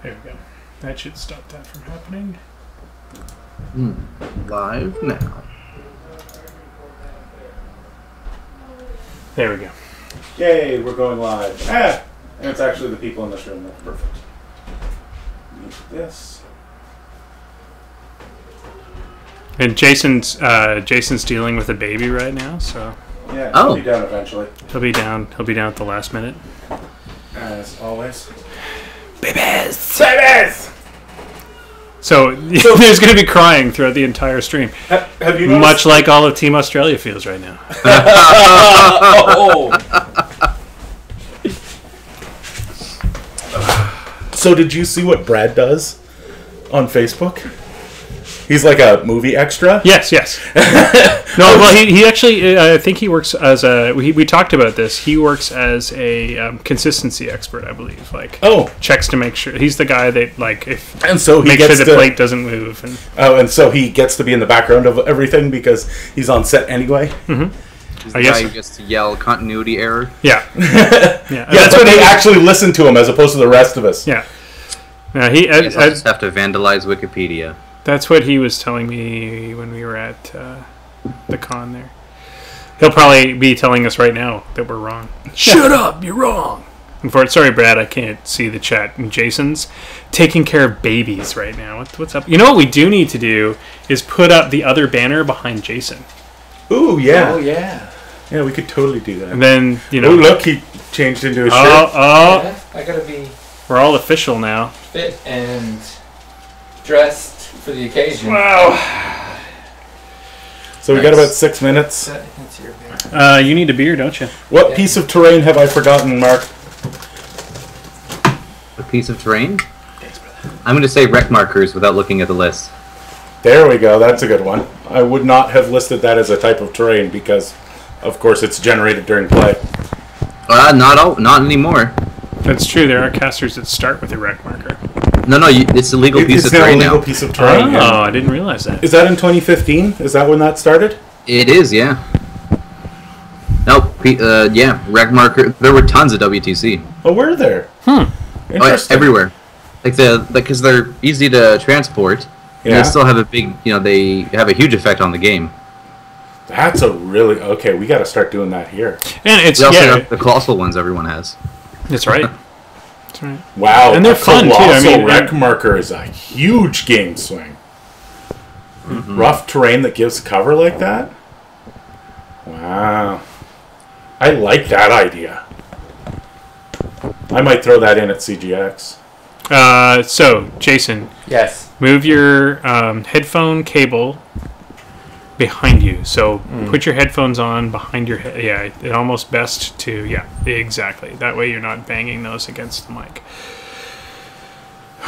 There we go. That should stop that from happening. Live now. There we go. Yay, we're going live. And it's actually the people in this room. That's perfect. Mute this. And Jason's dealing with a baby right now, so Yeah, he'll be down eventually. He'll be down at the last minute. As always. Babies! Babies! So there's going to be crying throughout the entire stream. Have you noticed? Much like all of Team Australia feels right now. So did you see what Brad does on Facebook? He's like a movie extra? Yes. No, well, he actually, I think he works as we talked about this. He works as a consistency expert, I believe. Like, checks to make sure. He's the guy that, like, and so he makes gets sure the plate doesn't move. And so he gets to be in the background of everything because he's on set anyway? Mm-hmm. He's the guy who gets to yell continuity error. Yeah. That's when they actually listen to him as opposed to the rest of us. Yeah. I just have to vandalize Wikipedia. That's what he was telling me when we were at the con there. He'll probably be telling us right now that we're wrong. Shut up, you're wrong. Sorry, Brad, I can't see the chat. And Jason's taking care of babies right now. What's up? You know what we do need to do is put up the other banner behind Jason. Ooh, yeah. Oh, yeah. Yeah, we could totally do that. And then, you know... Oh, look, he changed into a shirt. Yeah, I gotta be... We're all official now. Fit and dressed for the occasion. Wow. So we got about 6 minutes. That's your beer. You need a beer, don't you? What piece of terrain have I forgotten, Mark? A piece of terrain? I'm going to say wreck markers without looking at the list. There we go. That's a good one. I would not have listed that as a type of terrain because, of course, it's generated during play. Not anymore. That's true. There are casters that start with a wreck marker. No, it's a legal piece of terrain now. It's a legal piece of terrain. Oh, I didn't realize that. Is that in 2015? Is that when that started? It is, yeah. Nope. Wreck marker. There were tons of WTC. Oh, were there? Interesting. Everywhere. Because they're easy to transport. And they still have a big, they have a huge effect on the game. That's a really... Okay, we got to start doing that here. And it's... We also have the colossal ones everyone has. That's right. That's right. Wow. And they're fun, too. I mean, wreck marker is a huge game swing. Mm-hmm. Rough terrain that gives cover like that? Wow. I like that idea. I might throw that in at CGX. So, Jason. Yes. Move your headphone cable behind you. So put your headphones on behind your head. Yeah, it's almost best to... Yeah, exactly. That way you're not banging those against the mic.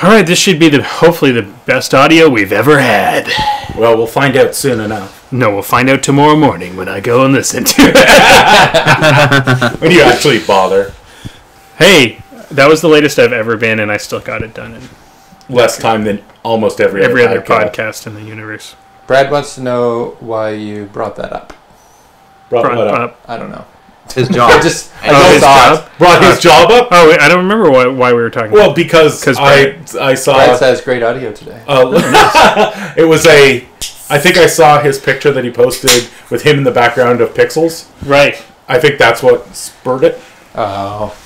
All right, this should be hopefully the best audio we've ever had. Well, we'll find out soon enough. No, we'll find out tomorrow morning when I go and listen to it. When you actually bother. Hey, that was the latest I've ever been, and I still got it done in less time than almost every other podcast in the universe. Brad wants to know why you brought that up. Brought what up? I don't know. His job. I his job? Brought his job up? Oh, wait, I don't remember why we were talking well, about it. Because I saw... Brad says great audio today. It was I think I saw his picture that he posted with him in the background of Pixels. Right. I think that's what spurred it. Oh.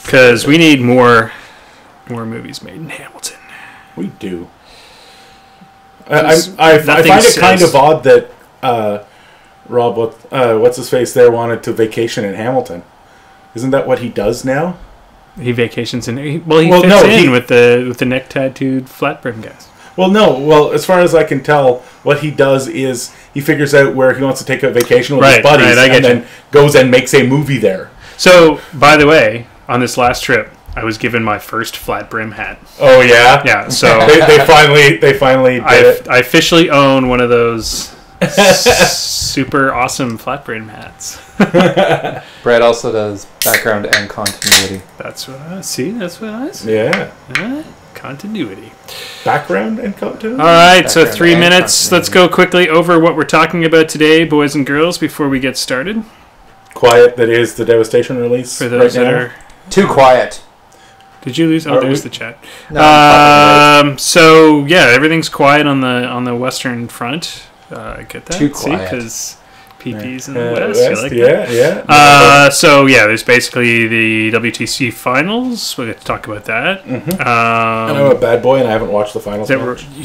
Because we need more movies made in Hamilton. We do. I find it kind of odd that Rob, what's his face there, wanted to vacation in Hamilton. Isn't that what he does now? He vacations in. He fits in with the neck tattooed flat brim guys. Well, no. Well, as far as I can tell, what he does is he figures out where he wants to take a vacation with his buddies, and then goes and makes a movie there. So, by the way, on this last trip, I was given my first flat brim hat. Oh yeah, yeah. So they finally did it. I officially own one of those super awesome flat brim hats. Brad also does background and continuity. That's what I see. That's what I see. Yeah. Continuity. Background and continuity. All right, so 3 minutes. Let's go quickly over what we're talking about today, boys and girls, before we get started. Quiet, that is the Devastation release. For those that are too quiet. Did you lose? Oh, there's the chat. No, so yeah, everything's quiet on the Western Front. I get that. Too quiet. Because PP's in the West. You like that? Yeah. So yeah, there's basically the WTC finals. We'll get to talk about that. And I'm a bad boy, and I haven't watched the finals.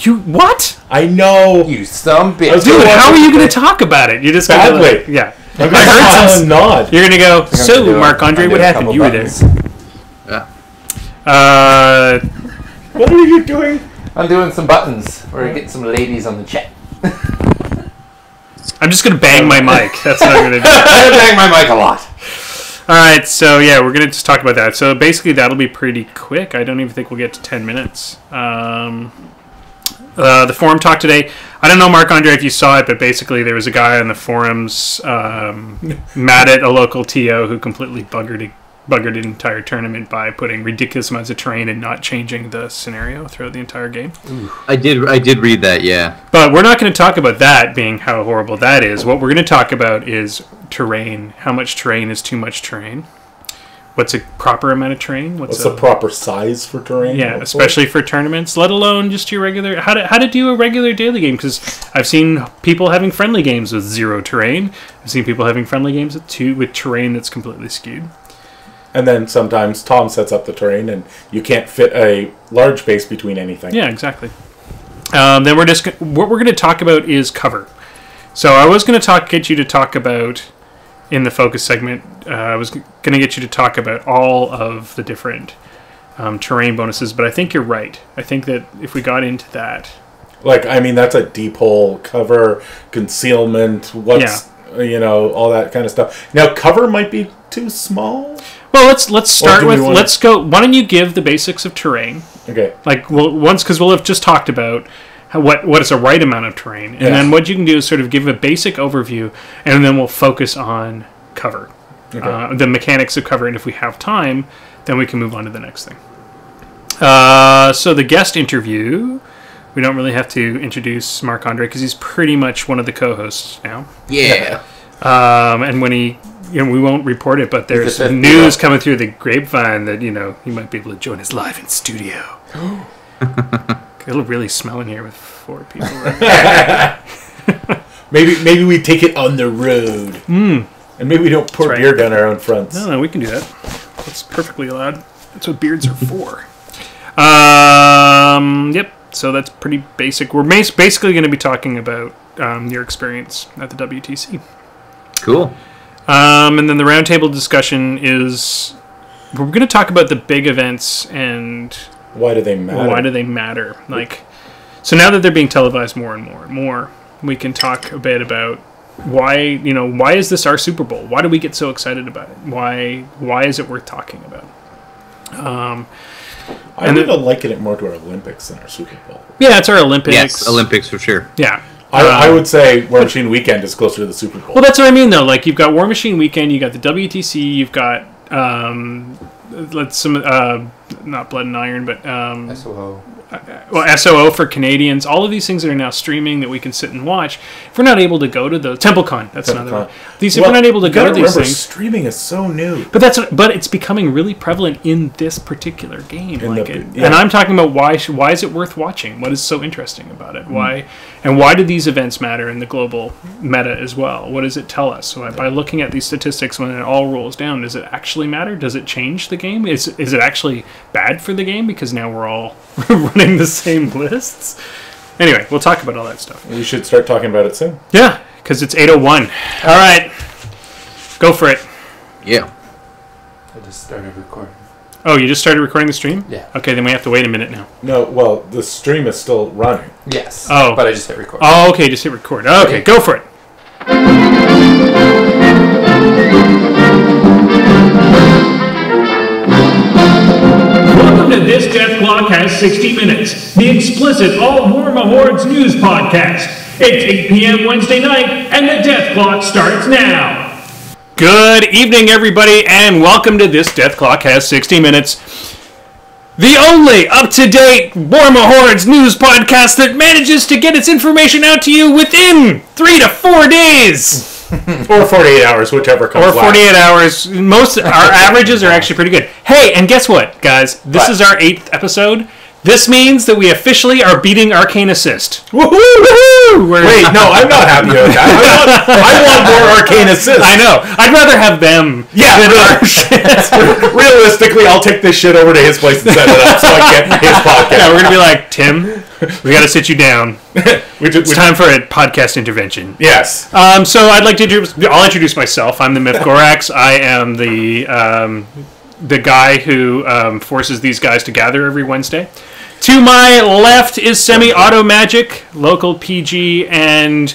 You what? I know. You some bitch. Dude, how are you going to talk about it? You're just badly. Yeah. I'm going to nod. You're going to go. So, Marc-Andre, what happened? You were there. Yeah. What are you doing? I'm doing some buttons. We're getting some ladies on the chat. I'm just going to bang my mic. That's what I'm going to do. I bang my mic a lot. All right, so yeah, we're going to just talk about that. So basically, that'll be pretty quick. I don't even think we'll get to 10 minutes. The forum talk today, I don't know, Marc-Andre, if you saw it, but basically there was a guy on the forums mad at a local TO who completely buggered an entire tournament by putting ridiculous amounts of terrain and not changing the scenario throughout the entire game. Ooh. I did read that, yeah. But we're not going to talk about that being how horrible that is. What we're going to talk about is terrain. How much terrain is too much terrain? What's a proper amount of terrain? What's a proper size for terrain? Yeah, especially for tournaments, let alone just your regular... How to do a regular daily game, because I've seen people having friendly games with 0 terrain. I've seen people having friendly games with terrain that's completely skewed. And then sometimes Tom sets up the terrain and you can't fit a large base between anything. Yeah, exactly. Then what we're going to talk about is cover. So I was going to get you to talk about, in the focus segment, I was going to get you to talk about all of the different terrain bonuses, but I think you're right. I think that if we got into that... that's a deep hole, cover, concealment, all that kind of stuff. Now, cover might be too small? Well, let's start with... Let's go... Why don't you give the basics of terrain? Okay. Because we'll have just talked about what is a right amount of terrain. And then what you can do is sort of give a basic overview, and then we'll focus on cover. Okay. The mechanics of cover, and if we have time, then we can move on to the next thing. So the guest interview, we don't really have to introduce Marc-Andre because he's pretty much one of the co-hosts now. Yeah. And when he... we won't report it, but there's news coming through the grapevine that, he might be able to join us live in studio. It'll really smell in here with 4 people. Right? maybe we take it on the road. And maybe we don't pour beer down our own fronts. No, we can do that. That's perfectly allowed. That's what beards are for. Yep. So that's pretty basic. We're basically going to be talking about your experience at the WTC. Cool. And then the roundtable discussion is we're going to talk about the big events and why do they matter. So now that they're being televised more and more and more, we can talk a bit about why is this our Super Bowl? Why do we get so excited about it? Why is it worth talking about? I would liken it more to our Olympics than our Super Bowl. Yeah, it's our Olympics. Yes, Olympics for sure. Yeah. I would say War Machine Weekend is closer to the Super Bowl. Well, that's what I mean, though. You've got War Machine Weekend, you got the WTC, you've got not Blood and Iron, but SOO. SOO for Canadians. All of these things that are now streaming that we can sit and watch. If we're not able to go to the TempleCon, that's another one. If we're not able to go to these things, streaming is so new. But it's becoming really prevalent in this particular game. And I'm talking about why is it worth watching? What is so interesting about it? Why do these events matter in the global meta as well? What does it tell us? So by looking at these statistics, when it all rolls down, does it actually matter? Does it change the game? Is it actually bad for the game because now we're all running the same lists? Anyway, we'll talk about all that stuff. We should start talking about it soon. Yeah, because it's 8:01. All right, go for it. Yeah. I just started recording. Oh, you just started recording the stream? Yeah. Okay, then we have to wait a minute now. No, well, the stream is still running. Yes. Oh. But I just hit record. Oh, okay, just hit record. Okay, go for it. Welcome to This Death Clock Has 60 Minutes, the explicit All Warma Hordes news podcast. It's 8 p.m. Wednesday night, and the Death Clock starts now. Good evening, everybody, and welcome to This Death Clock Has 60 Minutes, the only up-to-date Warma Hordes news podcast that manages to get its information out to you within 3 to 4 days. Or 48 hours, whichever comes Or 48 last. hours. Our averages are actually pretty good. Hey, and guess what, guys? This is our 8th episode. This means that we officially are beating Arcane Assist. Woohoo! Wait, no, I'm not happy with that. I want more Arcane Assist. I know. I'd rather have them than our shit. Realistically, I'll take this shit over to his place and set it up so I get his podcast. Yeah, we're going to be like, Tim, we got to sit you down. It's time for a podcast intervention. Yes. So I'd like to I'll introduce myself. I'm the Myth Gorax. I am the guy who forces these guys to gather every Wednesday. To my left is Semi-Auto Magic, local PG, and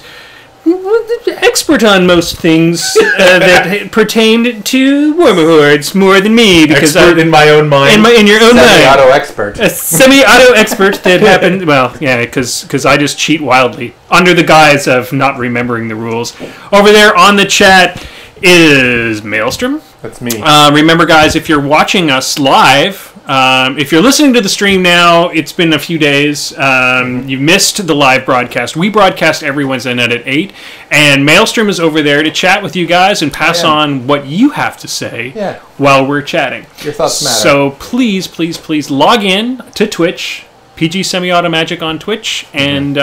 expert on most things that pertain to Warhammer Hordes more than me. Because expert in my own mind. In your own mind. Semi-auto expert. A semi-auto expert that happened... Well, yeah, because I just cheat wildly under the guise of not remembering the rules. Over there on the chat is Maelstrom. That's me. Remember, guys, if you're watching us live... if you're listening to the stream now, it's been a few days. You missed the live broadcast. We broadcast every Wednesday night at 8, and Maelstrom is over there to chat with you guys and pass on what you have to say while we're chatting. Your thoughts matter. So please log in to Twitch, PG Semi-Auto Magic on Twitch, and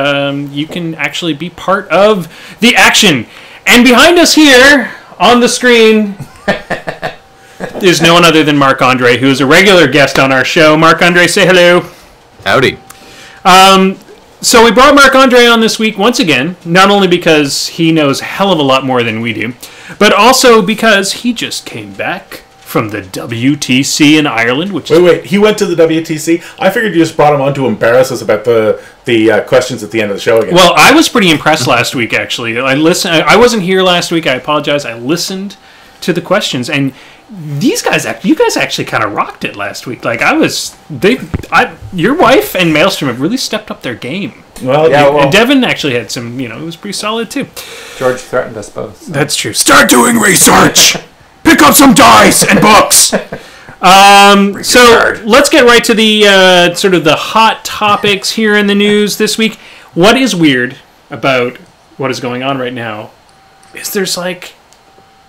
you can actually be part of the action. And behind us here on the screen... There's no one other than Marc-Andre, who is a regular guest on our show. Marc-Andre, say hello. Howdy. So we brought Marc-Andre on this week once again, not only because he knows a hell of a lot more than we do, but also because he just came back from the WTC in Ireland. Wait, he went to the WTC? I figured you just brought him on to embarrass us about the questions at the end of the show again. Well, I was pretty impressed last week, actually. I wasn't here last week. I apologize. I listened to the questions, and you guys actually kind of rocked it last week. Like your wife and Maelstrom have really stepped up their game. And Devin actually had some. It was pretty solid too. George threatened us both. So. That's true. Start doing research. Pick up some dice and books. So let's get right to the sort of the hot topics here in the news this week. What is weird about what is going on right now is there's like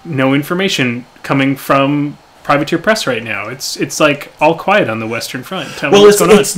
no information coming from Privateer Press right now. It's like all quiet on the Western Front. Tell me what's going on. It's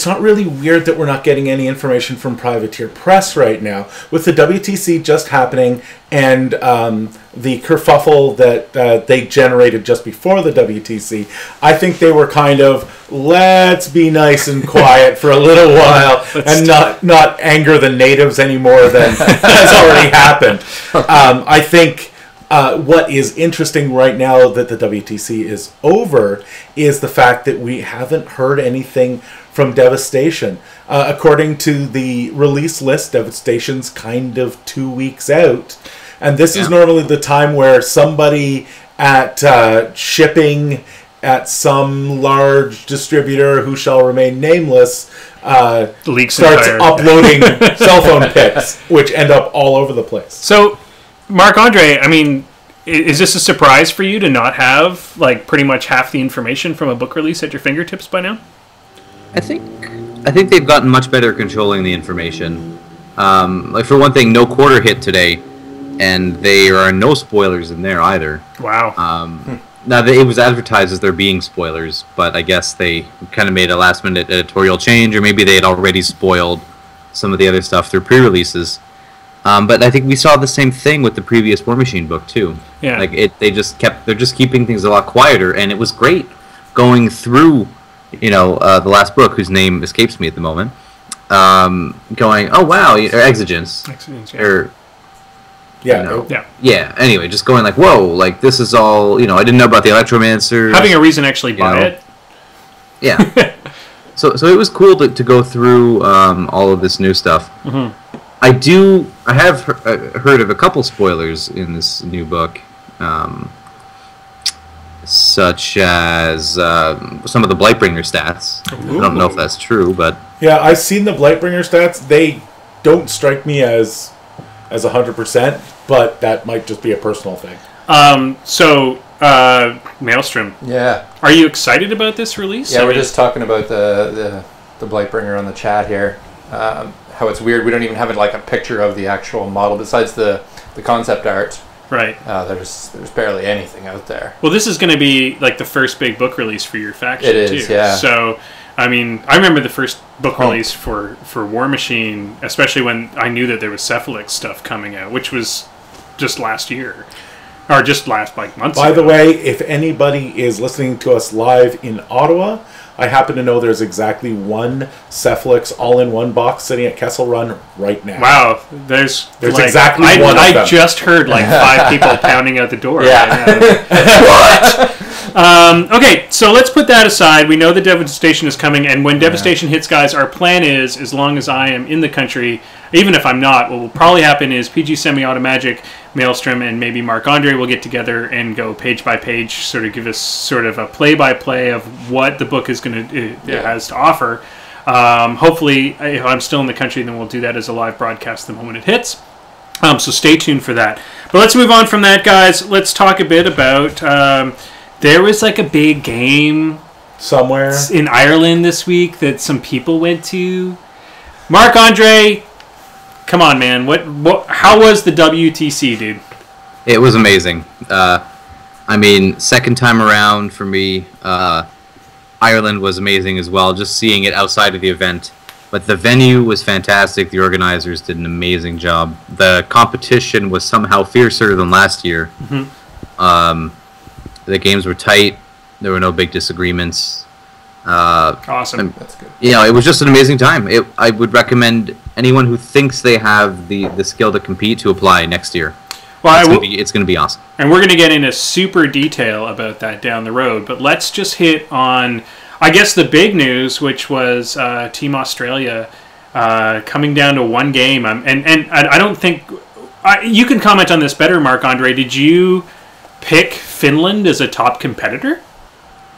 not really weird that we're not getting any information from Privateer Press right now. With the WTC just happening and the kerfuffle that they generated just before the WTC, I think they were kind of, let's be nice and quiet for a little while and not anger the natives any more than has already happened. I think what is interesting right now that the WTC is over is the fact that we haven't heard anything from Devastation. According to the release list, Devastation's kind of 2 weeks out. And this is normally the time where somebody at shipping at some large distributor who shall remain nameless starts uploading cell phone pics, which end up all over the place. So, Marc-Andre, I mean, is this a surprise for you to not have like pretty much half the information from a book release at your fingertips by now? I think they've gotten much better at controlling the information. Like for one thing, no quarter hit today, and there are no spoilers in there either. Wow. Now it was advertised as there being spoilers, but I guess they kind of made a last-minute editorial change, or maybe they had already spoiled some of the other stuff through pre-releases. But I think we saw the same thing with the previous War Machine book too. Yeah. Like they're just keeping things a lot quieter, and it was great going through, the last book whose name escapes me at the moment. Going, oh wow, or Exigence, yeah. Anyway, just going like, whoa, like this is all, I didn't know about the Electromancer. Having a reason to actually buy it. Yeah. So it was cool to go through all of this new stuff. Mm-hmm. I have heard of a couple spoilers in this new book, such as some of the Blightbringer stats. Ooh. I don't know if that's true, but yeah, I've seen the Blightbringer stats. They don't strike me as 100%, but that might just be a personal thing. Maelstrom. Yeah. Are you excited about this release? Yeah, we're just talking about the Blightbringer on the chat here. How it's weird. We don't even have a picture of the actual model besides the the concept art. Right. There's barely anything out there. Well, this is going to be like the first big book release for your faction, It is, too. yeah. So, I mean, I remember the first book release for War Machine, especially when I knew that there was Cephalix stuff coming out, which was just last year. Or just last, like, months ago. By the way, if anybody is listening to us live in Ottawa, I happen to know there's exactly one Cephalix all-in-one box sitting at Kessel Run right now. Wow, there's like, exactly one of them. I just heard like 5 people pounding out the door. Yeah. Right now. What? Okay, so let's put that aside. We know the Devastation is coming, and when Devastation hits, guys, our plan is, as long as I am in the country, even if I'm not, what will probably happen is PG Semi-Automagic, Maelstrom, and maybe Marc-Andre will get together and go page by page, sort of give us sort of a play-by-play of what the book is going to has to offer. Hopefully, if I'm still in the country, then we'll do that as a live broadcast the moment it hits. So stay tuned for that. But let's move on from that, guys. Let's talk a bit about... there was like a big game somewhere in Ireland this week that some people went to. Marc-Andre... Come on, man. What? How was the WTC, dude? It was amazing. I mean, second time around for me, Ireland was amazing as well, just seeing it outside of the event. But the venue was fantastic. The organizers did an amazing job. The competition was somehow fiercer than last year. Mm-hmm. The games were tight. There were no big disagreements. Awesome. That's good. You know, it was just an amazing time. I would recommend anyone who thinks they have the skill to compete to apply next year. Well, it's going to be awesome. And we're going to get into super detail about that down the road. But let's just hit on, I guess, the big news, which was Team Australia coming down to one game. And I don't think... you can comment on this better, Marc-Andre. Did you pick Finland as a top competitor?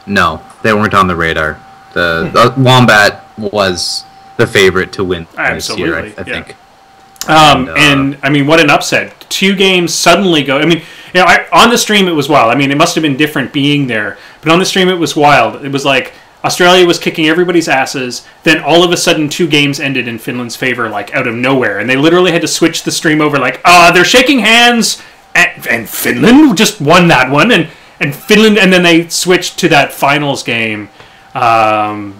No, they weren't on the radar. The Wombat was the favorite to win this year, I think. And I mean, what an upset! 2 games suddenly go. I mean, you know, on the stream it was wild. I mean, it must have been different being there, but on the stream it was wild. It was like Australia was kicking everybody's asses. Then all of a sudden, 2 games ended in Finland's favor, like out of nowhere, and they literally had to switch the stream over. Like, they're shaking hands, and Finland just won that one, and Finland, and then they switched to that finals game. I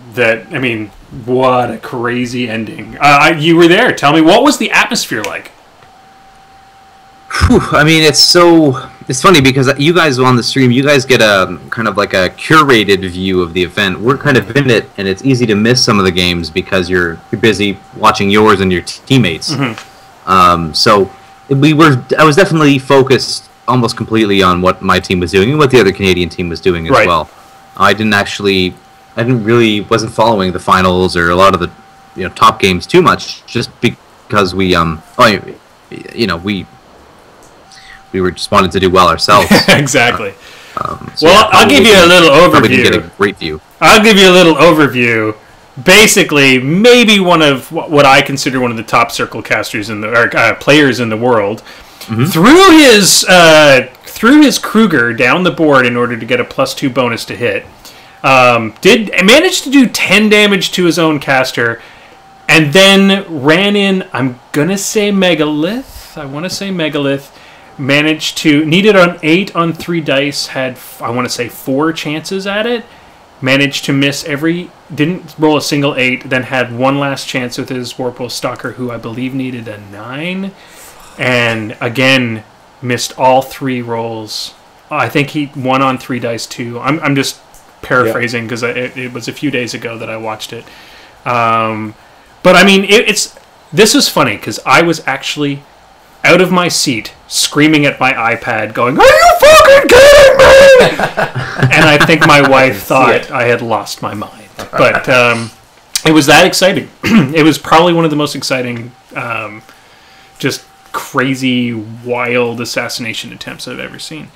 mean, what a crazy ending. You were there. Tell me, what was the atmosphere like? Whew, I mean, it's funny because you guys on the stream, you guys get a kind of like a curated view of the event. We're kind of in it, and it's easy to miss some of the games because you're busy watching yours and your teammates. Mm-hmm. So I was definitely focused almost completely on what my team was doing and what the other Canadian team was doing as well. Wasn't following the finals or a lot of the top games too much, just because we were just wanted to do well ourselves. Exactly. I'll give you a little overview. Probably didn't get a great view. I'll give you a little overview. Basically, maybe one of what I consider one of the top circle casters players in the world. Mm-hmm. Threw his Kruger down the board in order to get a +2 bonus to hit. Managed to do 10 damage to his own caster, and then ran in, I'm gonna say Megalith. I want to say Megalith. Needed an 8 on 3 dice, had, I want to say, 4 chances at it. Managed to miss didn't roll a single 8, then had one last chance with his Warpwolf Stalker, who I believe needed a 9. And again, missed all 3 rolls. I think he won on 3 dice too. I'm just paraphrasing because it was a few days ago that I watched it. But I mean, this was funny because I was actually out of my seat screaming at my iPad going, "Are you fucking kidding me?" And I think my wife thought I had lost my mind. But it was that exciting. It was probably one of the most exciting, just crazy, wild assassination attempts I've ever seen.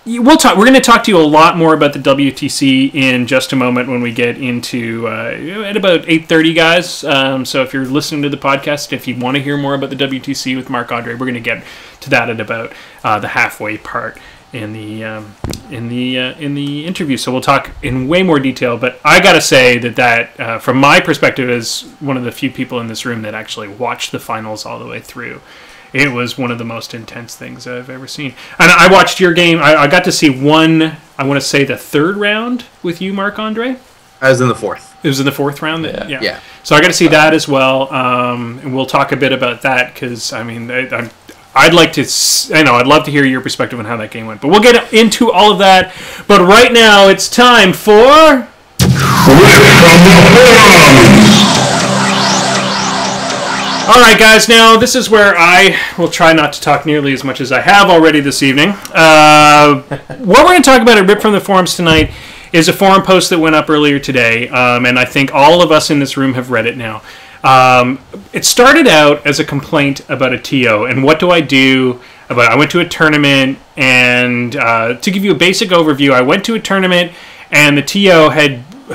We're going to talk to you a lot more about the WTC in just a moment when we get into at about 8:30, guys. So if you're listening to the podcast, if you want to hear more about the WTC with Marc-Andre, we're going to get to that at about the halfway part in the interview. So we'll talk in way more detail. But I got to say that from my perspective, as one of the few people in this room that actually watched the finals all the way through, It was one of the most intense things I've ever seen. And I watched your game. I got to see one, I want to say the third round with you, Marc-Andre. I was in the fourth. It was in the fourth round? Yeah. So I got to see that as well. And we'll talk a bit about that because, I mean, I'd like to, I'd love to hear your perspective on how that game went. But we'll get into all of that. But right now, it's time for... All right, guys, now this is where I will try not to talk nearly as much as I have already this evening. What we're going to talk about at Rip from the Forums tonight is a forum post that went up earlier today, and I think all of us in this room have read it now. It started out as a complaint about a TO, and what do I do about it? I went to a tournament, and to give you a basic overview, I went to a tournament, and the TO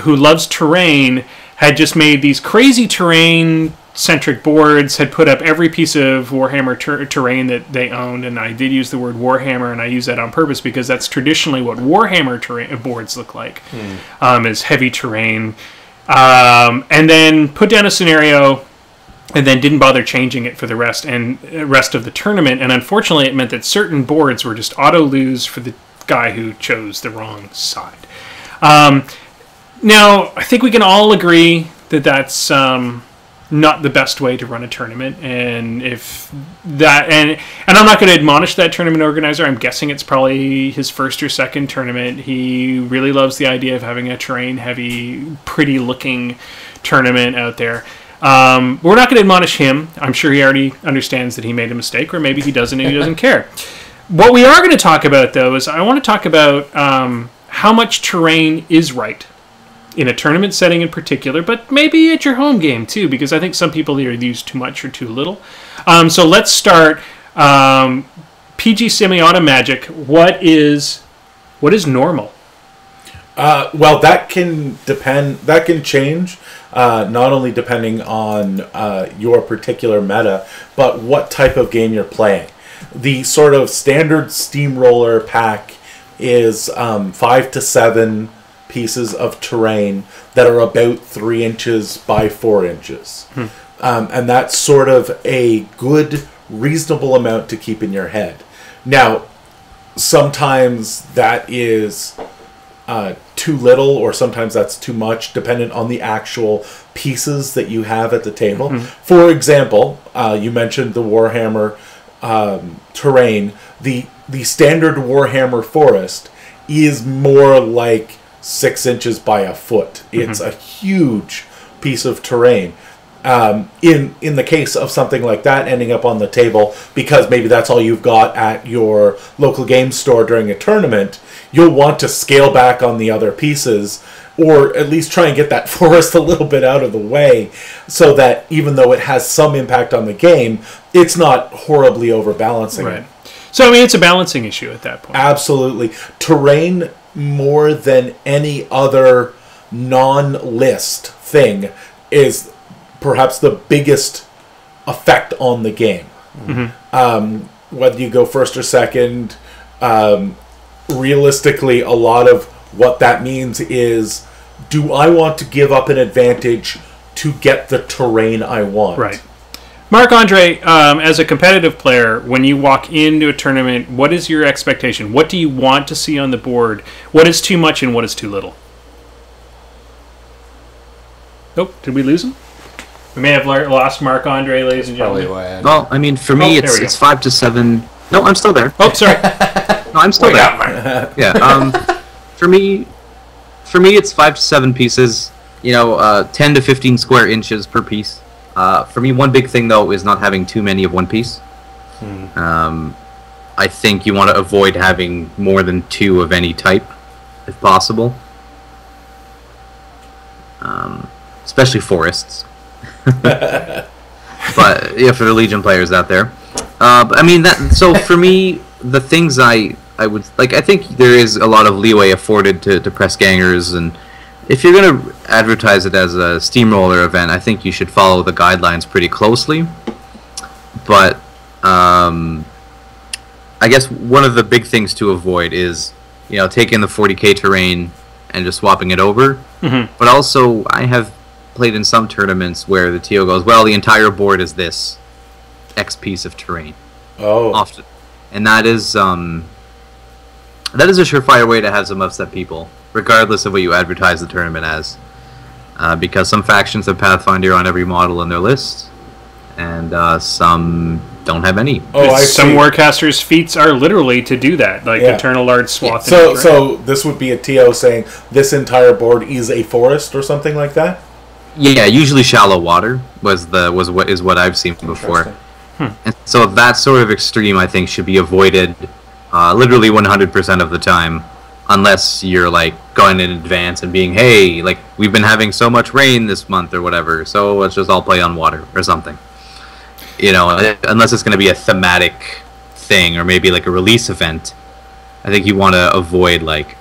who loves terrain had just made these crazy terrain-centric boards, had put up every piece of Warhammer terrain that they owned, and I did use the word Warhammer, and I use that on purpose because that's traditionally what Warhammer terrain boards look like, is heavy terrain. And then put down a scenario, and then didn't bother changing it for the rest of the tournament, and unfortunately it meant that certain boards were just auto-lose for the guy who chose the wrong side. Now, I think we can all agree that that's not the best way to run a tournament, and if that and I'm not going to admonish that tournament organizer. I'm guessing it's probably his first or second tournament. He really loves the idea of having a terrain-heavy, pretty-looking tournament out there. We're not going to admonish him. I'm sure he already understands that he made a mistake, or maybe he doesn't and he doesn't care. What we are going to talk about, though, is I want to talk about how much terrain is right in a tournament setting in particular, but maybe at your home game too, because I think some people either use too much or too little. So let's start. PG Semi-Auto Magic. What is normal? Well, that can depend. That can change, not only depending on your particular meta, but what type of game you're playing. The sort of standard steamroller pack is 5 to 7 pieces of terrain that are about 3 inches by 4 inches. And that's sort of a good, reasonable amount to keep in your head. Now, sometimes that is too little, or sometimes that's too much, dependent on the actual pieces that you have at the table. For example, you mentioned the Warhammer terrain. The standard Warhammer forest is more like 6 inches by a foot. It's a huge piece of terrain. In the case of something like that ending up on the table, because maybe that's all you've got at your local game store during a tournament, you'll want to scale back on the other pieces, or at least try and get that forest a little bit out of the way, so that even though it has some impact on the game, it's not horribly overbalancing. Right. So, I mean, it's a balancing issue at that point. Absolutely. Terrain, more than any other non-list thing, is perhaps the biggest effect on the game. Whether you go first or second, realistically, a lot of what that means is, do I want to give up an advantage to get the terrain I want? Right. Marc-Andre, as a competitive player, when you walk into a tournament, what is your expectation? What do you want to see on the board? What is too much and what is too little? Oh, did we lose him? We may have lost Marc-Andre, ladies and gentlemen. Well, I mean, for me, it's 5 to 7. No, I'm still there. Oh, sorry. No, I'm still there. Yeah. For me, it's 5 to 7 pieces. 10 to 15 square inches per piece. For me, one big thing, though, is not having too many of one piece. I think you want to avoid having more than 2 of any type, if possible. Especially forests. But, yeah, for the Legion players out there. But, I mean, so for me, the things I would... I think there is a lot of leeway afforded to press gangers, and if you're going to advertise it as a steamroller event, I think you should follow the guidelines pretty closely. But I guess one of the big things to avoid is, taking the 40k terrain and just swapping it over. But also, I have played in some tournaments where the TO goes, well, the entire board is this X piece of terrain. Oh. often, and that is a surefire way to have some upset people, regardless of what you advertise the tournament as. Because some factions have Pathfinder on every model in their list, and some don't have any. Oh, some Warcasters' feats are literally to do that, like Eternal Large Swath. So this would be a TO saying this entire board is a forest or something like that. Yeah, usually shallow water is what I've seen before. And so that sort of extreme, I think, should be avoided literally 100% of the time, unless you're like going in advance and being, hey, like we've been having so much rain this month or whatever, so let's just all play on water or something. You know, unless it's going to be a thematic thing or maybe like a release event, I think you want to avoid like,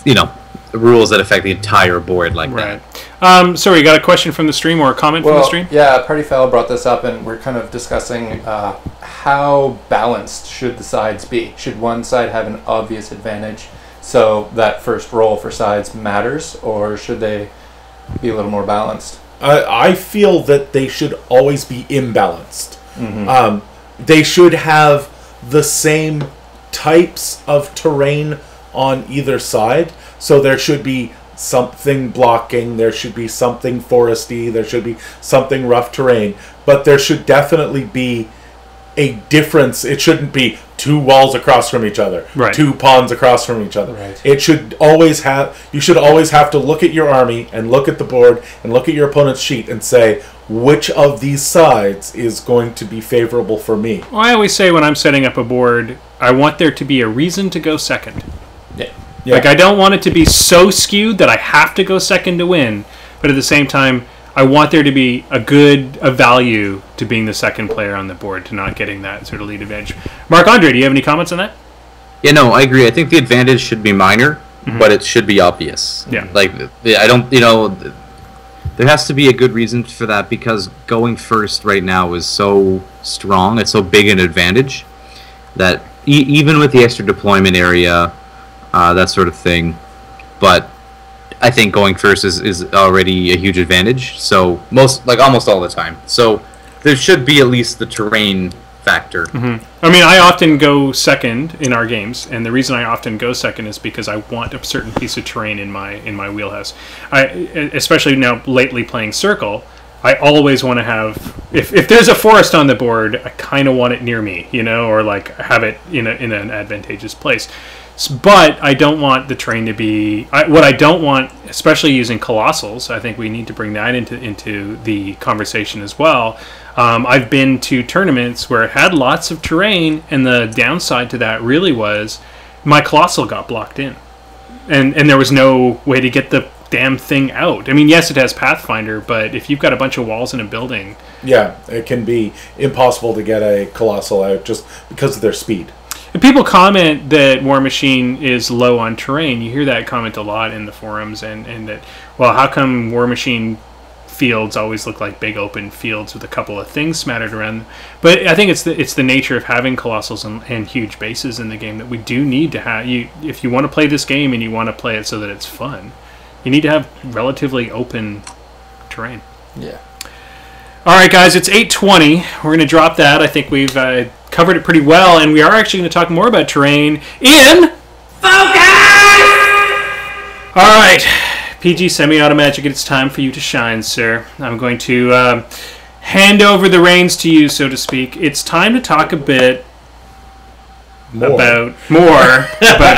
you know, rules that affect the entire board like that. Sorry, you got a question from the stream or a comment from the stream? Yeah, Party Foul brought this up, and we're kind of discussing how balanced should the sides be. Should one side have an obvious advantage so that first roll for sides matters, or should they be a little more balanced? I feel that they should always be imbalanced. Mm-hmm. They should have the same types of terrain on either side, so there should be something blocking, there should be something foresty, there should be something rough terrain, but there should definitely be a difference. It shouldn't be two walls across from each other, two ponds across from each other. Right. It should always have, you should always have to look at your army and look at the board and look at your opponent's sheet and say, which of these sides is going to be favorable for me? Well, I always say when I'm setting up a board, I want there to be a reason to go second. Yeah. Like, I don't want it to be so skewed that I have to go second to win, but at the same time, I want there to be a value to being the second player on the board, to not getting that sort of lead advantage. Marc-Andre, do you have any comments on that? Yeah, no, I agree. I think the advantage should be minor, but it should be obvious. Yeah. Like, I don't, you know, there has to be a good reason for that, because going first right now is so strong, it's so big an advantage, that even with the extra deployment area, that sort of thing, but I think going first is already a huge advantage. So almost all the time. So there should be at least the terrain factor. Mm-hmm. I mean, I often go second in our games, and the reason I often go second is because I want a certain piece of terrain in my wheelhouse. Especially now lately playing Circle, I always want to have, if there's a forest on the board, I kind of want it near me, you know, or like have it in an advantageous place. But I don't want the terrain to be... what I don't want, especially using Colossals, I think we need to bring that into the conversation as well. I've been to tournaments where it had lots of terrain, and the downside to that really was my Colossal got blocked in. And there was no way to get the damn thing out. I mean, yes, it has Pathfinder, but if you've got a bunch of walls in a building... Yeah, it can be impossible to get a Colossal out just because of their speed. If people comment that War Machine is low on terrain, you hear that comment a lot in the forums, and that, well, how come War Machine fields always look like big open fields with a couple of things smattered around? But I think it's the nature of having Colossals and huge bases in the game that we do need to have. If you want to play this game and you want to play it so that it's fun, you need to have relatively open terrain. Yeah. All right, guys, it's 8:20. We're going to drop that. I think we've covered it pretty well, and we are actually going to talk more about terrain in Focus! All right, PG Semi-Automagic, it's time for you to shine, sir. I'm going to hand over the reins to you, so to speak. It's time to talk a bit about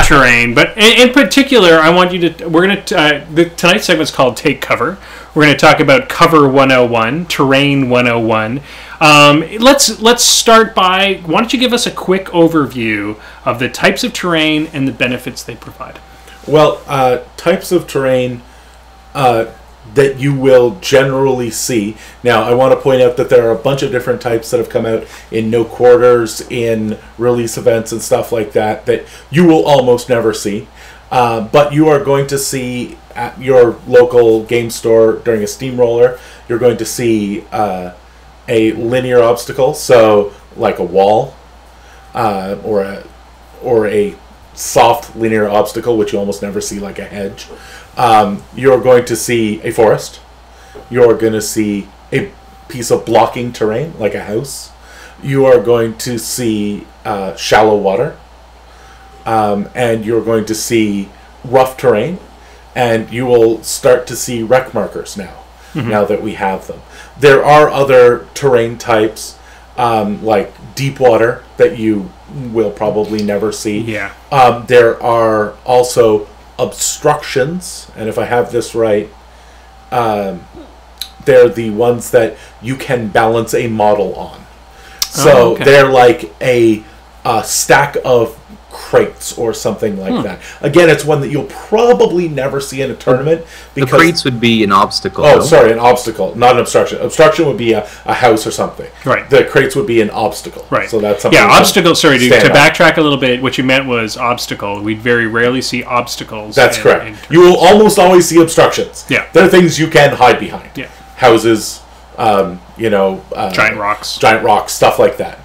terrain, but in particular, I want you to. We're going to. Tonight's segment's called Take Cover. We're going to talk about Cover 101, Terrain 101. Let's start by. Why don't you give us a quick overview of the types of terrain and the benefits they provide? Well, types of terrain that you will generally see. Now, I want to point out that there are a bunch of different types that have come out in No Quarters, in release events and stuff like that you will almost never see. But you are going to see at your local game store during a steamroller, you're going to see a linear obstacle, so like a wall, or a soft linear obstacle, which you almost never see, like a hedge. You're going to see a forest. You're going to see a piece of blocking terrain, like a house. you are going to see shallow water, and you're going to see rough terrain, and you will start to see wreck markers now that we have them. There are other terrain types, like deep water, that you will probably never see. Yeah. There are also obstructions, and if I have this right, they're the ones that you can balance a model on. So they're like a stack of crates or something like that. Again, it's one that you'll probably never see in a tournament. Because the crates would be an obstacle. Oh, sorry, an obstacle, not an obstruction. Obstruction would be a house or something. Right. The crates would be an obstacle. Right. So that's something. Yeah, obstacle. Sorry, to backtrack a little bit, what you meant was obstacle. We'd very rarely see obstacles. That's correct. You will almost always see obstructions. Yeah. They're things you can hide behind. Yeah. Houses, giant rocks, stuff like that.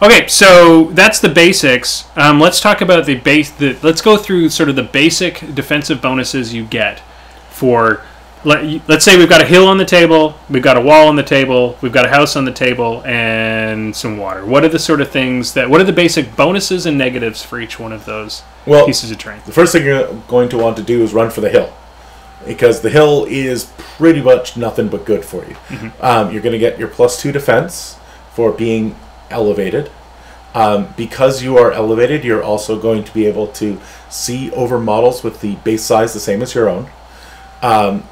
Okay, so that's the basics. Let's talk about let's go through sort of the basic defensive bonuses you get for. Let's say we've got a hill on the table, we've got a wall on the table, we've got a house on the table, and some water. What are the sort of things what are the basic bonuses and negatives for each one of those pieces of terrain? The first thing you're going to want to do is run for the hill, because the hill is pretty much nothing but good for you. You're going to get your +2 defense for being elevated. Because you are elevated, you're also going to be able to see over models with the base size the same as your own.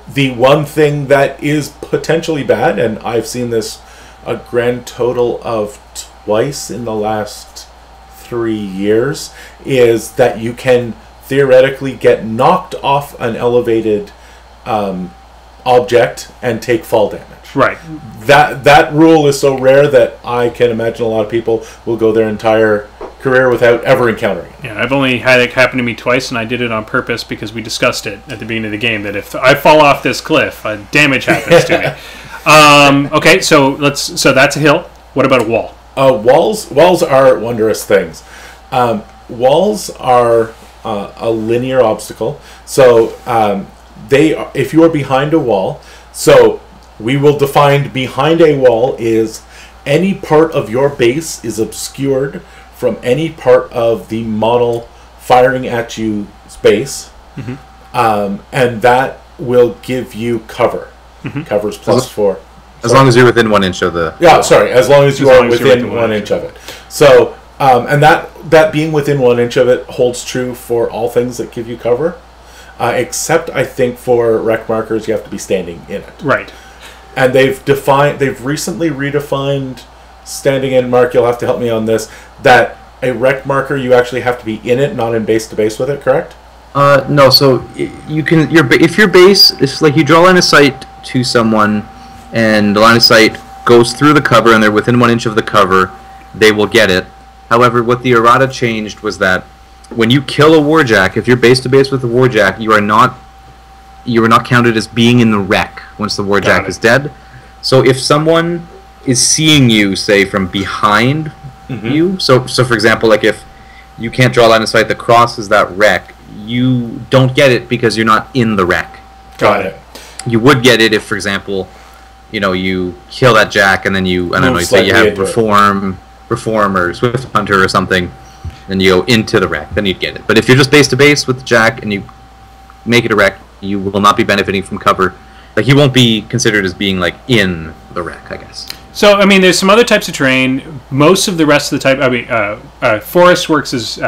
The one thing that is potentially bad, and I've seen this a grand total of twice in the last 3 years, is that you can theoretically get knocked off an elevated object and take fall damage. Right. That rule is so rare that I can imagine a lot of people will go their entire career without ever encountering it. Yeah, I've only had it happen to me twice, and I did it on purpose because we discussed it at the beginning of the game, that if I fall off this cliff, damage happens to me. Okay, so that's a hill. What about a wall? Walls are wondrous things. Walls are a linear obstacle. So if you are behind a wall, so we will define behind a wall is any part of your base is obscured from any part of the model firing at you base, and that will give you cover. Cover's +4. As long as you're within 1 inch of the... as long as you are within 1 inch of it. So, and that being within 1 inch of it holds true for all things that give you cover, except I think for wreck markers you have to be standing in it. Right. And they've recently redefined standing in. Mark, you'll have to help me on this. That a wreck marker, you actually have to be in it, not in base to base with it. Correct? No. So you can. If your base, it's like you draw line of sight to someone, and the line of sight goes through the cover, and they're within 1 inch of the cover, they will get it. However, what the errata changed was that when you kill a warjack, if you're base to base with a warjack, you are not counted as being in the wreck once the warjack is dead. So if someone is seeing you, say, from behind you, so for example, like if you can't draw a line of sight that crosses that wreck, you don't get it because you're not in the wreck. Got it. You would get it if, for example, you kill that jack and then you say you have reform or swift hunter or something, then you go into the wreck, then you'd get it. But if you're just base to base with the jack and you make it a wreck, you will not be benefiting from cover. Like, you won't be considered as being, like, in the wreck, I guess. So, I mean, there's some other types of terrain. Most of the rest of the type... forest works as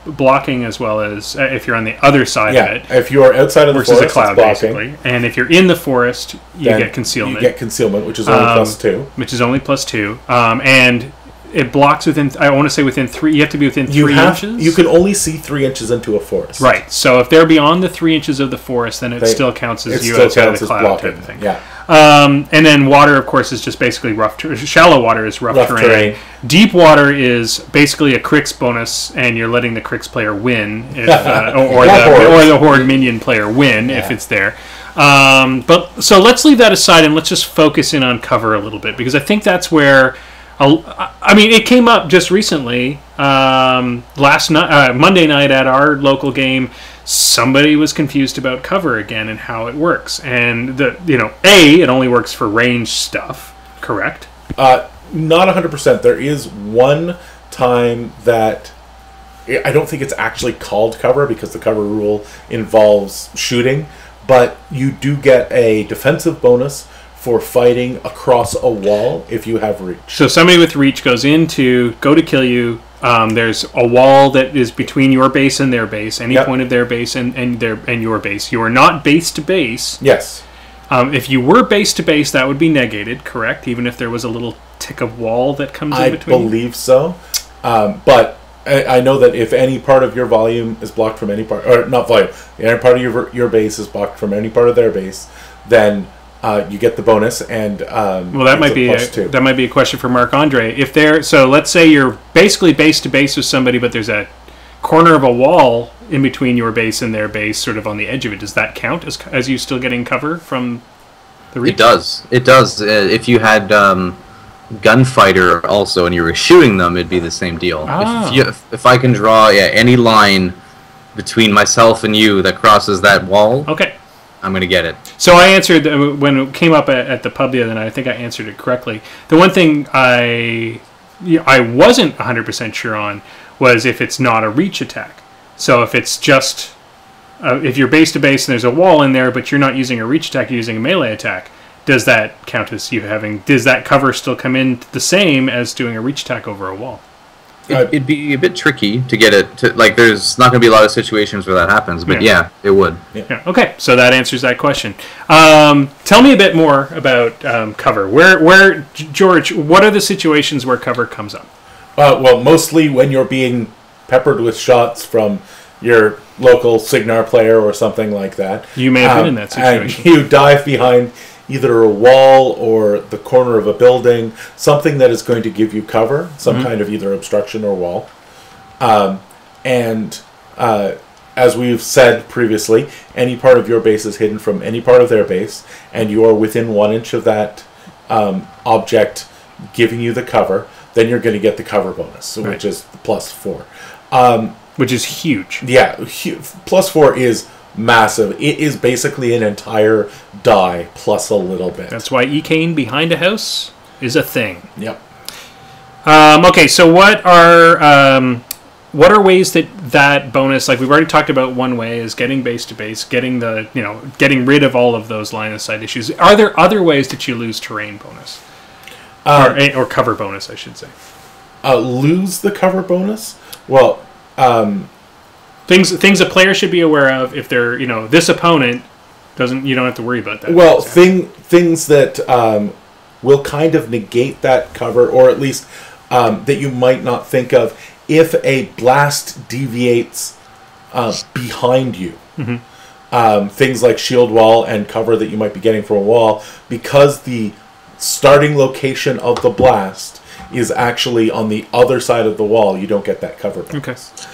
blocking as well as if you're on the other side of it. If you're outside of the forest, works as a cloud, basically. And if you're in the forest, you get concealment. You get concealment, which is only +2. Which is only +2. And... it blocks within, I want to say within 3, you have to be within 3 inches? You can only see 3 inches into a forest. Right, so if they're beyond the 3 inches of the forest, then it still counts as you outside of the cloud type of thing. Yeah. And then water, of course, is just basically shallow water is rough terrain. Deep water is basically a Crix bonus, and you're letting the Crix player win, or the Horde minion player win if it's there. But so let's leave that aside and let's just focus in on cover a little bit, because I think that's where... I mean, it came up just recently. Last night, Monday night at our local game, somebody was confused about cover again and how it works. And it only works for range stuff. Correct? not 100%. There is one time that I don't think it's actually called cover because the cover rule involves shooting, but you do get a defensive bonus for fighting across a wall if you have reach. So somebody with reach goes in to go to kill you. There's a wall that is between your base and their base, any point of their base and your base. You are not base to base. Yes. If you were base to base, that would be negated, correct? Even if there was a little tick of wall that comes in between? I believe so. But I know that if any part of your volume is blocked from any part, or not volume, any part of your base is blocked from any part of their base, then you get the bonus. And well, that might be a question for Marc-Andre. If they're so, let's say you're basically base to base with somebody, but there's a corner of a wall in between your base and their base, sort of on the edge of it. Does that count as you still getting cover from the reach? It does. If you had gunfighter also and you were shooting them, it'd be the same deal. If I can draw any line between myself and you that crosses that wall, okay, I'm going to get it. So I answered when it came up at the pub the other night. I think I answered it correctly. The one thing I wasn't 100% sure on was if it's not a reach attack. So if it's just if you're base to base and there's a wall in there, but you're not using a reach attack, you're using a melee attack, does that count as you having? Does that cover still come in the same as doing a reach attack over a wall? It'd be a bit tricky to get it to, like, there's not going to be a lot of situations where that happens, but yeah it would. Yeah. Okay, so that answers that question. Tell me a bit more about cover. Where George, what are the situations where cover comes up? Well, mostly when you're being peppered with shots from your local Signar player or something like that. You may have been in that situation. And you dive behind either a wall or the corner of a building, something that is going to give you cover, some kind of either obstruction or wall. As we've said previously, any part of your base is hidden from any part of their base, and you are within 1 inch of that object giving you the cover, then you're going to get the cover bonus, which is +4. Which is huge. Yeah, +4 is massive. It is basically an entire die plus a little bit. That's why Ecane behind a house is a thing. Yep. Okay, so what are ways that bonus, like we've already talked about, one way is getting base to base, getting rid of all of those line of sight issues. Are there other ways that you lose terrain bonus? Or cover bonus, I should say. Lose the cover bonus? Well, things a player should be aware of if they're, this opponent doesn't, you don't have to worry about that. Well, things that will kind of negate that cover, or at least that you might not think of, if a blast deviates behind you. Things like shield wall and cover that you might be getting from a wall, because the starting location of the blast is actually on the other side of the wall, you don't get that cover bonus. Okay.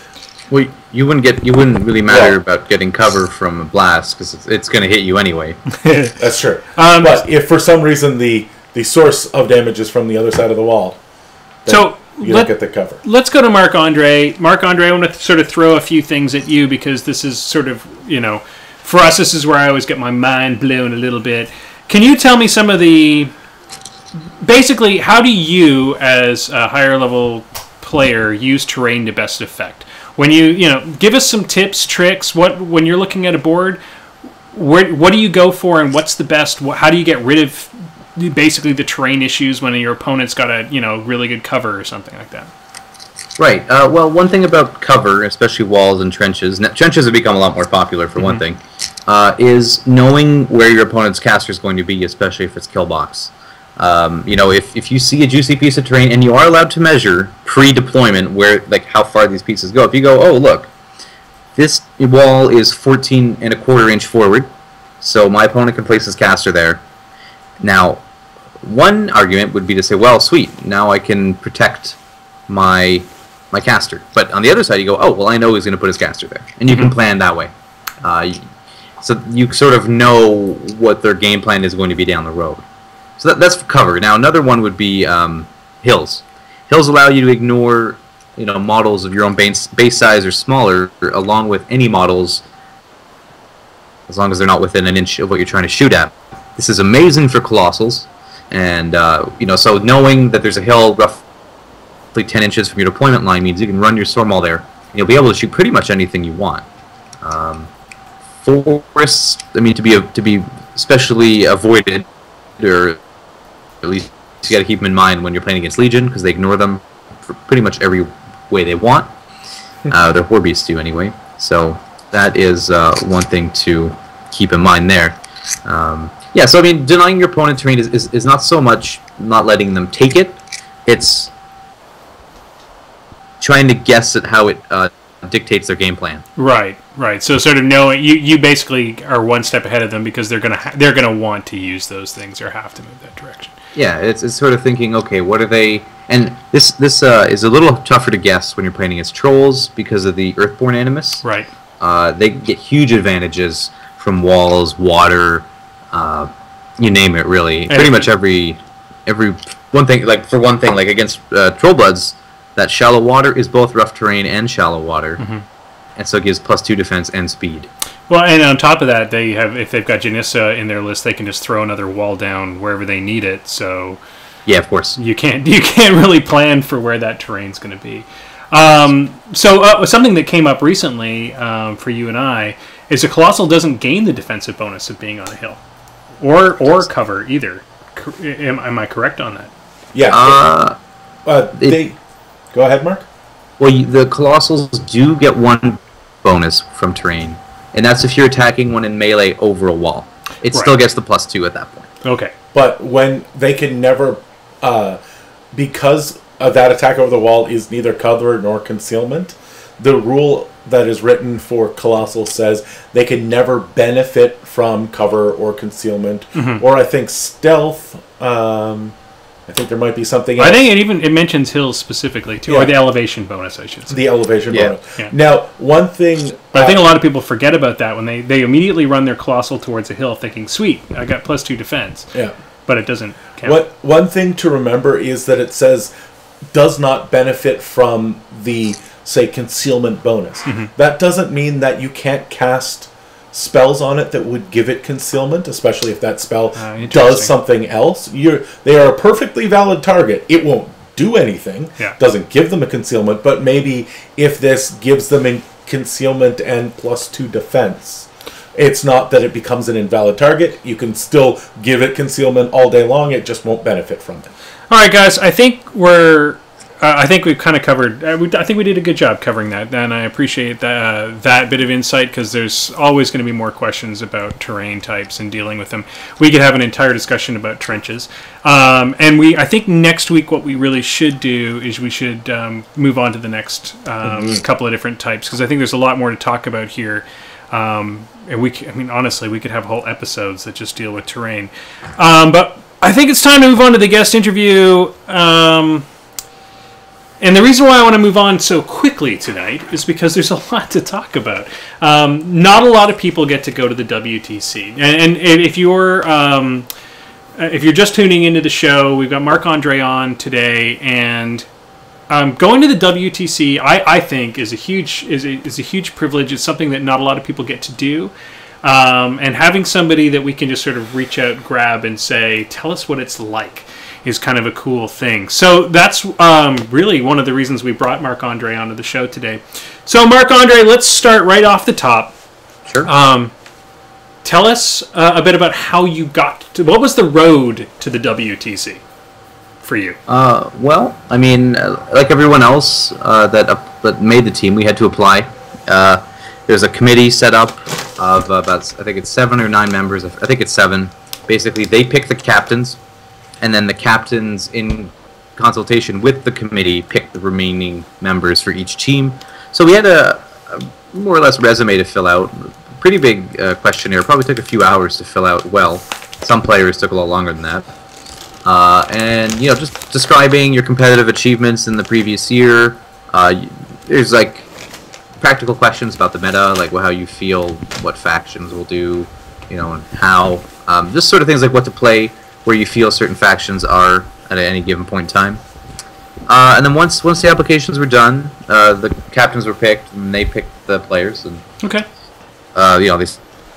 Well, you wouldn't really matter about getting cover from a blast because it's going to hit you anyway. That's true. But if for some reason the source of damage is from the other side of the wall, then you don't get the cover. Let's go to Marc-Andre. Marc-Andre, I want to sort of throw a few things at you because this is sort of, for us, this is where I always get my mind blown a little bit. Can you tell me some of the... Basically, how do you, as a higher level player, use terrain to best effect? When give us some tips, tricks. When you're looking at a board, what do you go for, and what's the best? How do you get rid of basically the terrain issues when your opponent's got a really good cover or something like that? Right. Well, one thing about cover, especially walls and trenches. Trenches have become a lot more popular for one thing. Is knowing where your opponent's caster is going to be, especially if it's kill box. If you see a juicy piece of terrain, and you are allowed to measure pre-deployment how far these pieces go. If you go, oh look, this wall is 14¼ inch forward, so my opponent can place his caster there. Now, one argument would be to say, well, sweet, now I can protect my caster. But on the other side, you go, oh well, I know he's going to put his caster there, and you can plan that way. So you sort of know what their game plan is going to be down the road. So that's for cover. Now another one would be hills. Hills allow you to ignore models of your own base size or smaller, along with any models, as long as they're not within an inch of what you're trying to shoot at. This is amazing for colossals. And so knowing that there's a hill roughly 10 inches from your deployment line means you can run your storm wall there, and you'll be able to shoot pretty much anything you want. Forests, to be especially avoided, or at least you got to keep them in mind when you're playing against Legion, because they ignore them for pretty much every way they want. They're Horbeasts do anyway, so that is one thing to keep in mind there. So denying your opponent terrain is not so much not letting them take it, it's trying to guess at how it dictates their game plan. Right. So sort of knowing you basically are one step ahead of them, because they're gonna want to use those things or have to move that direction. Yeah, it's sort of thinking, okay, what are they? And this is a little tougher to guess when you're playing against trolls because of the Earthborn Animus. Right. They get huge advantages from walls, water, you name it, really. Pretty much every one thing. Like for one thing, like against Trollbloods, that shallow water is both rough terrain and shallow water, and so it gives +2 defense and speed. Well, and on top of that, they have, if they've got Janissa in their list, they can just throw another wall down wherever they need it. So yeah, of course, you can't really plan for where that terrain's going to be. So something that came up recently for you and I is a Colossal doesn't gain the defensive bonus of being on a hill, or cover either. Am I correct on that? Yeah. Go ahead, Mark. Well, the Colossals do get one bonus from terrain, and that's if you're attacking one in melee over a wall. It still gets the +2 at that point. Okay. But when they can never, because that attack over the wall is neither cover nor concealment, the rule that is written for Colossal says they can never benefit from cover or concealment, or I think stealth. I think there might be something else. I think it mentions hills specifically too, or the elevation bonus, I should say. The elevation bonus. Yeah. Now, one thing... But I think a lot of people forget about that when they immediately run their Colossal towards a hill thinking, sweet, I got +2 defense. Yeah. But it doesn't count. One thing to remember is that it says does not benefit from the, say, concealment bonus. That doesn't mean that you can't cast spells on it that would give it concealment, especially if that spell does something else. They are a perfectly valid target. It won't do anything. Doesn't give them a concealment, but maybe if this gives them concealment and +2 defense, it's not that it becomes an invalid target. You can still give it concealment all day long. It just won't benefit from it. All right, guys. I think we've kind of covered. I think we did a good job covering that, and I appreciate that bit of insight, because there's always going to be more questions about terrain types and dealing with them. We could have an entire discussion about trenches, and I think next week what we really should do is we should move on to the next couple of different types, because I think there's a lot more to talk about here. And honestly, we could have whole episodes that just deal with terrain. But I think it's time to move on to the guest interview. And the reason why I want to move on so quickly tonight is because there's a lot to talk about. Not a lot of people get to go to the WTC, and if you're just tuning into the show, we've got Marc-Andre on today, and going to the WTC, I think, is a huge privilege. It's something that not a lot of people get to do. And having somebody that we can just sort of reach out, grab, and say, tell us what it's like, is kind of a cool thing. So that's really one of the reasons we brought Marc-Andre onto the show today. So Marc-Andre, let's start right off the top. Sure. Tell us a bit about how you got to... What was the road to the WTC for you? Well, like everyone else that made the team, we had to apply. There's a committee set up of about, I think it's 7 or 9 members. I think it's 7. Basically, they pick the captains, and then the captains, in consultation with the committee, pick the remaining members for each team. So we had a more or less resume to fill out. Pretty big questionnaire. Probably took a few hours to fill out well. Some players took a lot longer than that. And, just describing your competitive achievements in the previous year. There's, practical questions about the meta, like how you feel, what factions will do, and how. Just sort of things like what to play, where you feel certain factions are at any given point in time. And then once the applications were done, the captains were picked, and they picked the players. And, okay. They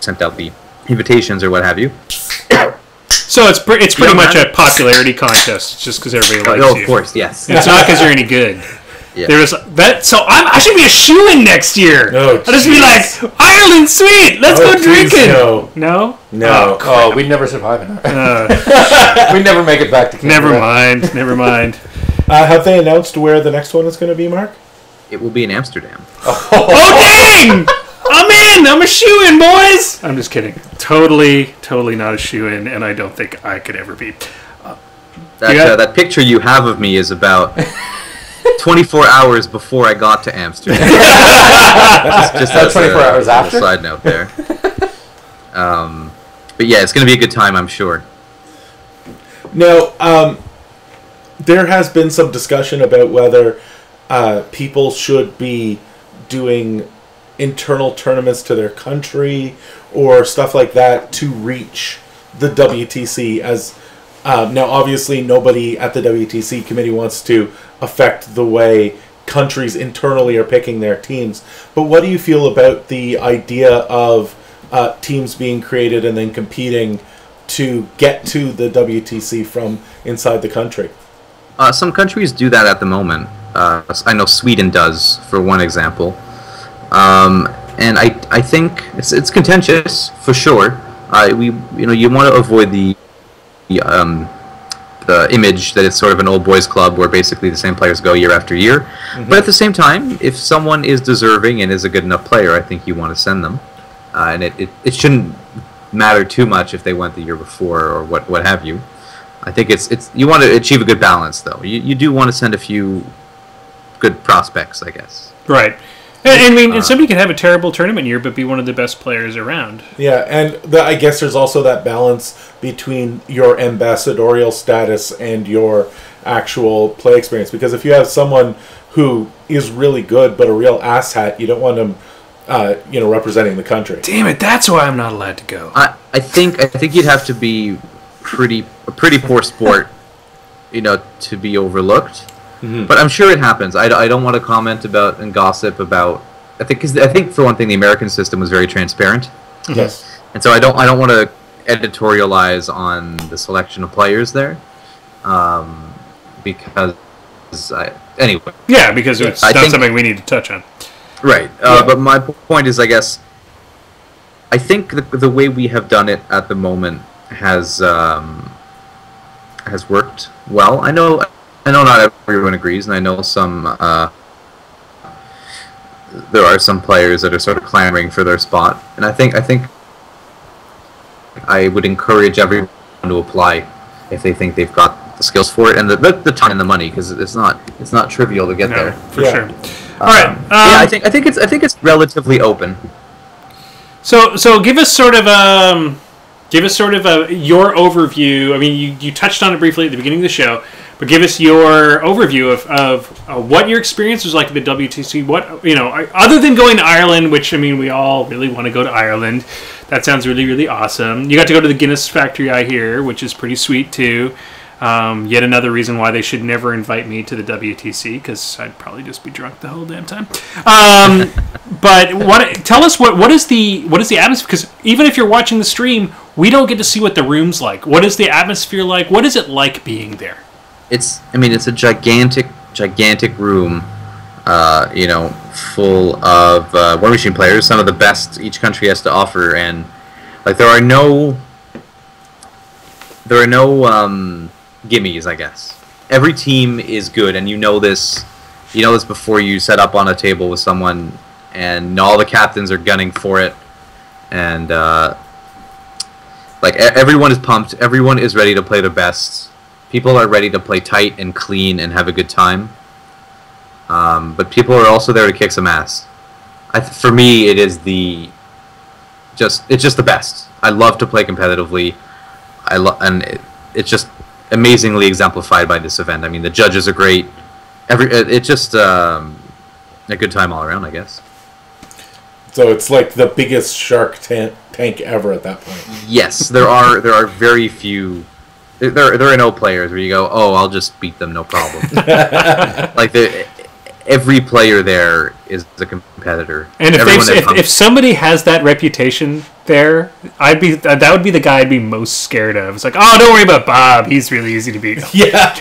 sent out the invitations or what have you. So it's pretty much a popularity contest, just because everybody likes you. Of course, yes. It's not because you're any good. Yeah. There's that. So I should be a shoo-in next year. Oh, I'll just be like, Ireland, sweet. Let's go drinking. No. Oh, we'd never survive in that. We'd never make it back to Canada. Never mind. Have they announced where the next one is going to be, Mark? It will be in Amsterdam. Oh dang! I'm in. I'm a shoo-in, boys. I'm just kidding. Totally not a shoo-in, and I don't think I could ever be. That picture you have of me is about 24 hours before I got to Amsterdam. just That's 24 hours after? A side note there. But yeah, it's going to be a good time, I'm sure. Now, there has been some discussion about whether people should be doing internal tournaments to their country or stuff like that to reach the WTC. As now, obviously, nobody at the WTC committee wants to affect the way countries internally are picking their teams. But what do you feel about the idea of teams being created and then competing to get to the WTC from inside the country? Some countries do that at the moment. I know Sweden does, for one example. And I think it's contentious for sure. You want to avoid the image that it's sort of an old boys club where basically the same players go year after year. Mm-hmm. But at the same time, if someone is deserving and is a good enough player, I think you want to send them. And it shouldn't matter too much if they went the year before or what have you. I think it's you want to achieve a good balance though. You do want to send a few good prospects, I guess. Right. And I mean, somebody can have a terrible tournament year, but be one of the best players around. Yeah, and I guess there's also that balance between your ambassadorial status and your actual play experience. Because if you have someone who is really good but a real asshat, you don't want them, representing the country. Damn it! That's why I'm not allowed to go. I think you'd have to be a pretty poor sport, to be overlooked. Mm-hmm. But I'm sure it happens. I don't want to comment about and gossip about. I think for one thing, the American system was very transparent. Yes. And so I don't want to editorialize on the selection of players there, because anyway. Yeah, because it's not something we need to touch on. Right. But my point is, I guess, I think the way we have done it at the moment has worked well. I know not everyone agrees, and I know there are some players that are sort of clamoring for their spot, and I think I would encourage everyone to apply if they think they've got the skills for it and the time and the money, because it's not trivial to get there. For sure. All right. I think it's relatively open. So give us sort of your overview. I mean, you touched on it briefly at the beginning of the show. But give us your overview of what your experience was like at the WTC. What other than going to Ireland, which I mean we all really want to go to Ireland. That sounds really, really awesome. You got to go to the Guinness factory, I hear, which is pretty sweet too. Yet another reason why they should never invite me to the WTC, because I'd probably just be drunk the whole damn time. But tell us what is the atmosphere? Because even if you're watching the stream, we don't get to see what the room's like. What is the atmosphere like? What is it like being there? It's a gigantic room, full of War Machine players, some of the best each country has to offer, and like there are no gimmies, I guess. Every team is good, and you know this before you set up on a table with someone, and all the captains are gunning for it, and everyone is pumped, everyone is ready to play their best. People are ready to play tight and clean and have a good time. But people are also there to kick some ass. For me, it's just the best. I love to play competitively. It's just amazingly exemplified by this event. I mean, the judges are great. It's just a good time all around, I guess. So it's like the biggest Shark Tank ever at that point. Yes, there are very few. There are no players where you go, oh, I'll just beat them, no problem. every player there is a competitor. And if somebody has that reputation there, that would be the guy I'd be most scared of. It's like, oh, don't worry about Bob. He's really easy to beat. Yeah.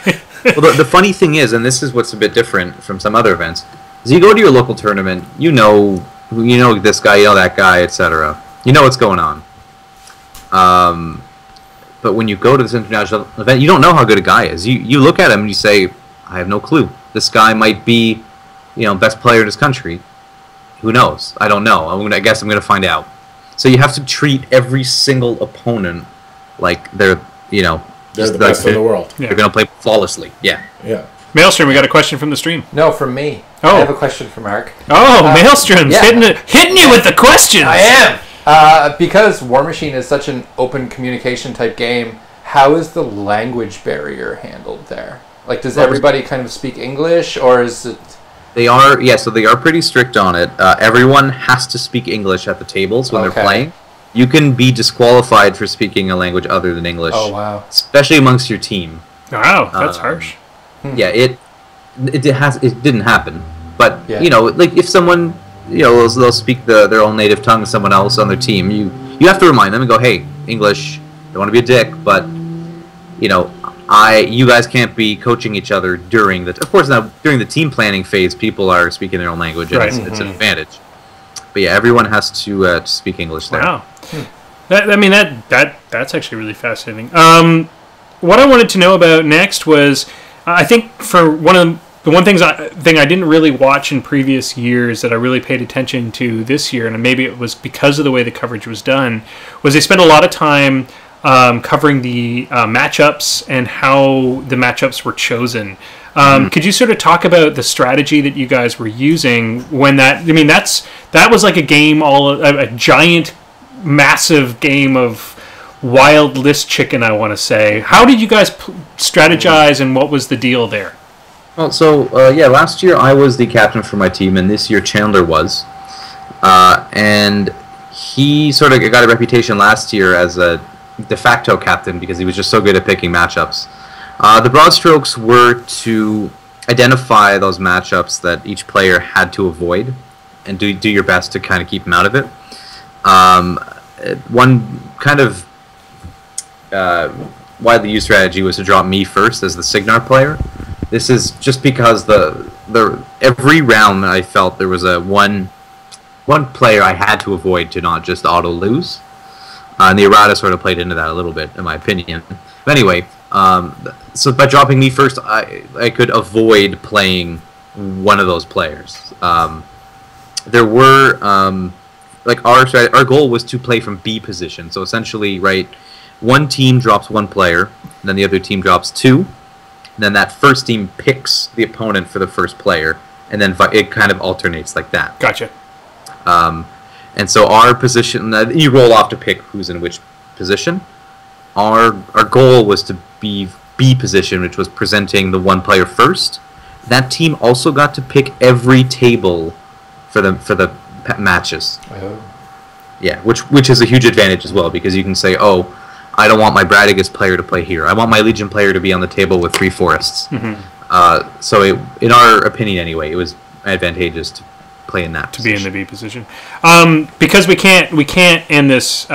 Well, the funny thing is, and this is what's a bit different from some other events, is you go to your local tournament, you know this guy, you know that guy, etc. You know what's going on. But when you go to this international event, you don't know how good a guy is. You look at him and you say, I have no clue. This guy might be, best player in his country. Who knows? I don't know. I guess I'm going to find out. So you have to treat every single opponent like they're the best in the world. They're going to play flawlessly. Yeah. Yeah. Maelstrom, we got a question from the stream. No, from me. Oh. I have a question for Mark. Oh, Maelstrom's hitting you with the questions. I am. Because War Machine is such an open communication type game, how is the language barrier handled there? Like, does everybody kind of speak English, or is it... So they are pretty strict on it. Everyone has to speak English at the tables when they're playing. You can be disqualified for speaking a language other than English. Oh, wow. Especially amongst your team. Wow, that's harsh. Yeah, it didn't happen. But, like if someone... they'll speak their own native tongue to someone else on their team. You have to remind them and go, hey, English, don't want to be a dick, but you guys can't be coaching each other during during the team planning phase. People are speaking their own language, and it's an advantage. But yeah, everyone has to speak English there. Wow, that's actually really fascinating. What I wanted to know about next was, I think for the one thing I didn't really watch in previous years that I really paid attention to this year, and maybe it was because of the way the coverage was done, was they spent a lot of time covering the matchups and how the matchups were chosen. Could you sort of talk about the strategy that you guys were using when that was like a game, a giant, massive game of wild list chicken, I want to say. How did you guys strategize, and what was the deal there? Well, so, last year I was the captain for my team, and this year Chandler was. And he sort of got a reputation last year as a de facto captain because he was just so good at picking matchups. The broad strokes were to identify those matchups that each player had to avoid and do your best to kind of keep them out of it. One kind of widely used strategy was to drop me first as the Signar player. This is just because every round I felt there was one player I had to avoid to not just auto lose, and the errata sort of played into that a little bit, in my opinion. But anyway, so by dropping me first, I could avoid playing one of those players. There were our goal was to play from B position. So essentially, one team drops one player, and then the other team drops two. And then that first team picks the opponent for the first player, and then it kind of alternates like that. Gotcha. And so our position, you roll off to pick who's in which position. Our goal was to be B position, which was presenting the one player first. That team also got to pick every table for the matches. Oh. Yeah, which is a huge advantage as well, because you can say, oh, I don't want my Bradigus player to play here. I want my Legion player to be on the table with 3 forests. Mm-hmm. So in our opinion anyway, it was advantageous to play in that position. Be in the B position. Because we can't end this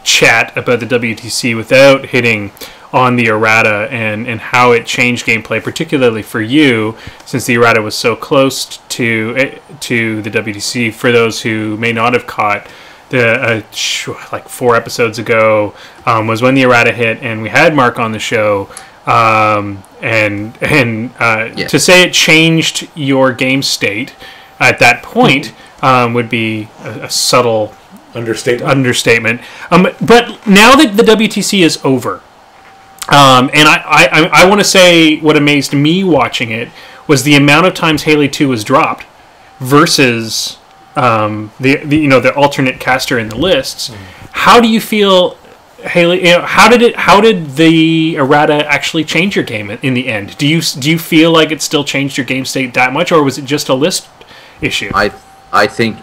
chat about the WTC without hitting on the errata and how it changed gameplay, particularly for you, since the errata was so close to the WTC. For those who may not have caught, like 4 episodes ago was when the errata hit, and we had Mark on the show, to say it changed your game state at that point would be a subtle understatement. But now that the WTC is over, and I want to say what amazed me watching it was the amount of times Haley 2 was dropped versus the alternate caster in the lists. How do you feel, Haley? How did the errata actually change your game in the end? Do you feel like it still changed your game state that much, or was it just a list issue? I think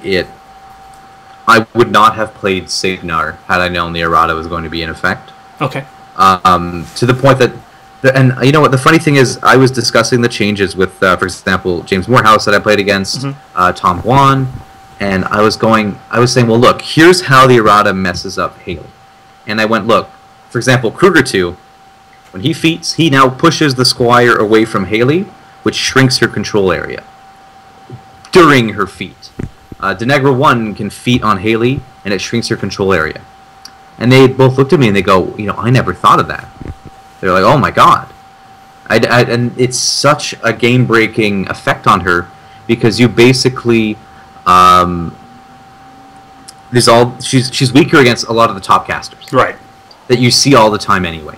I would not have played Signar had I known the errata was going to be in effect. Okay. To the point that And you know what? The funny thing is, I was discussing the changes with, for example, James Morehouse that I played against, Tom Guan, and I was saying, well, look, here's how the errata messes up Haley. And I went, look, for example, Kruger 2, when he feats, he now pushes the Squire away from Haley, which shrinks her control area during her feat. Denegra 1 can feat on Haley, and it shrinks her control area. And they both looked at me and they go, I never thought of that. They're like, oh my god. And it's such a game-breaking effect on her because you basically... she's weaker against a lot of the top casters. Right. That you see all the time anyway.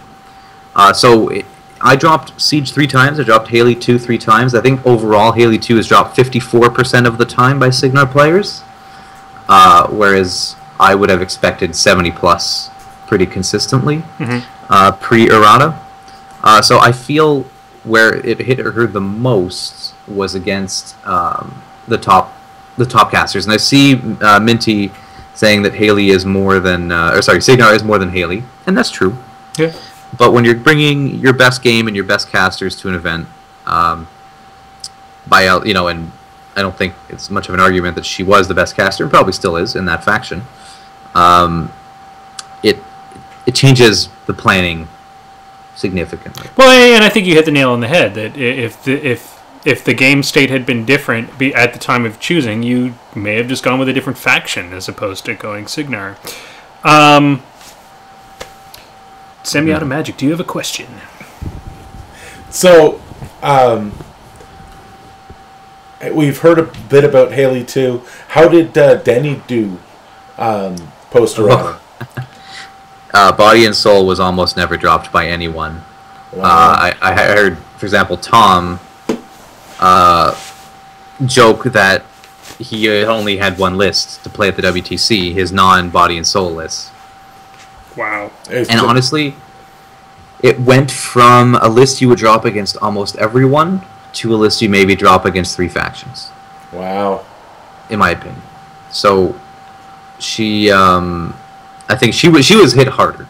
I dropped Siege 3 times. I dropped Haley 2 3 times. I think overall Haley 2 is dropped 54% of the time by Signar players. Whereas I would have expected 70 plus pretty consistently pre-errata. So I feel where it hit her the most was against the top casters. And I see Minty saying that Haley is more than... Signar is more than Haley. And that's true. Yeah. But when you're bringing your best game and your best casters to an event, and I don't think it's much of an argument that she was the best caster, and probably still is in that faction. It changes the planning significantly. Well, and I think you hit the nail on the head that if the game state had been different at the time of choosing, you may have just gone with a different faction as opposed to going Signar. Semi-Auto Magic, do you have a question? So, we've heard a bit about Haley too. How did Denny do post-errata? Body and Soul was almost never dropped by anyone. Wow. I heard, for example, Tom joke that he only had one list to play at the WTC, his non-Body and Soul list. Wow. And honestly, it went from a list you would drop against almost everyone to a list you maybe drop against 3 factions. Wow. In my opinion. So, she, I think she was hit harder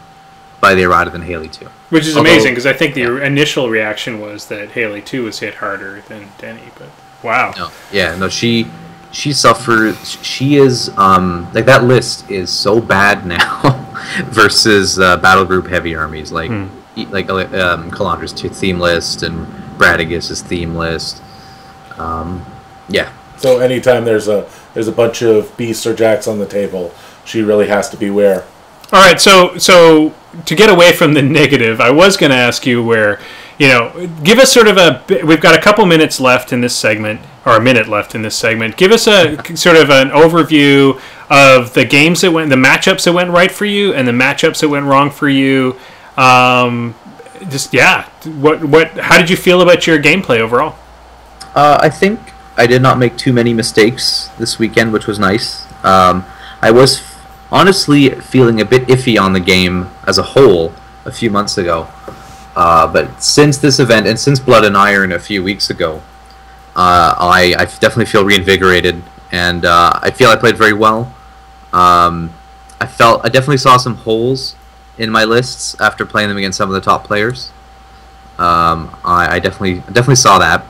by the errata than Haley 2. Which is amazing, because I think the initial reaction was that Haley 2 was hit harder than Denny, but wow. No, she suffers. She is, that list is so bad now versus battle group heavy armies, like Calandra's theme list and Bradigus' theme list. Yeah. So anytime there's a bunch of beasts or jacks on the table, she really has to beware. All right, so to get away from the negative, I was going to ask you where, give us sort of we've got a couple minutes left in this segment, or a minute left in this segment. Give us a sort of an overview of the games the matchups that went right for you and the matchups that went wrong for you. How did you feel about your gameplay overall? I think I did not make too many mistakes this weekend, which was nice. I was honestly feeling a bit iffy on the game as a whole a few months ago. But since this event, and since Blood and Iron a few weeks ago, I definitely feel reinvigorated, and I feel I played very well. I definitely saw some holes in my lists after playing them against some of the top players. I definitely saw that.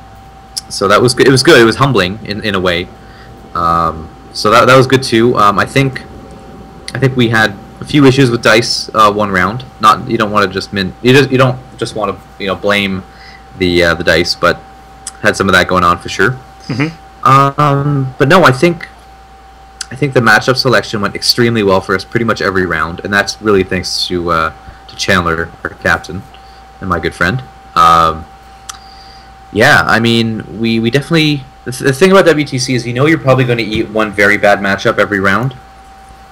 So that was good. It was good. It was humbling in a way. So that was good too. I think we had a few issues with dice one round. You don't want to just you don't just want to blame the dice, but had some of that going on for sure. Mm-hmm. But no, I think the matchup selection went extremely well for us pretty much every round, and that's really thanks to Chandler, our captain, and my good friend. Yeah, I mean, we definitely... The thing about WTC is you're probably going to eat one very bad matchup every round,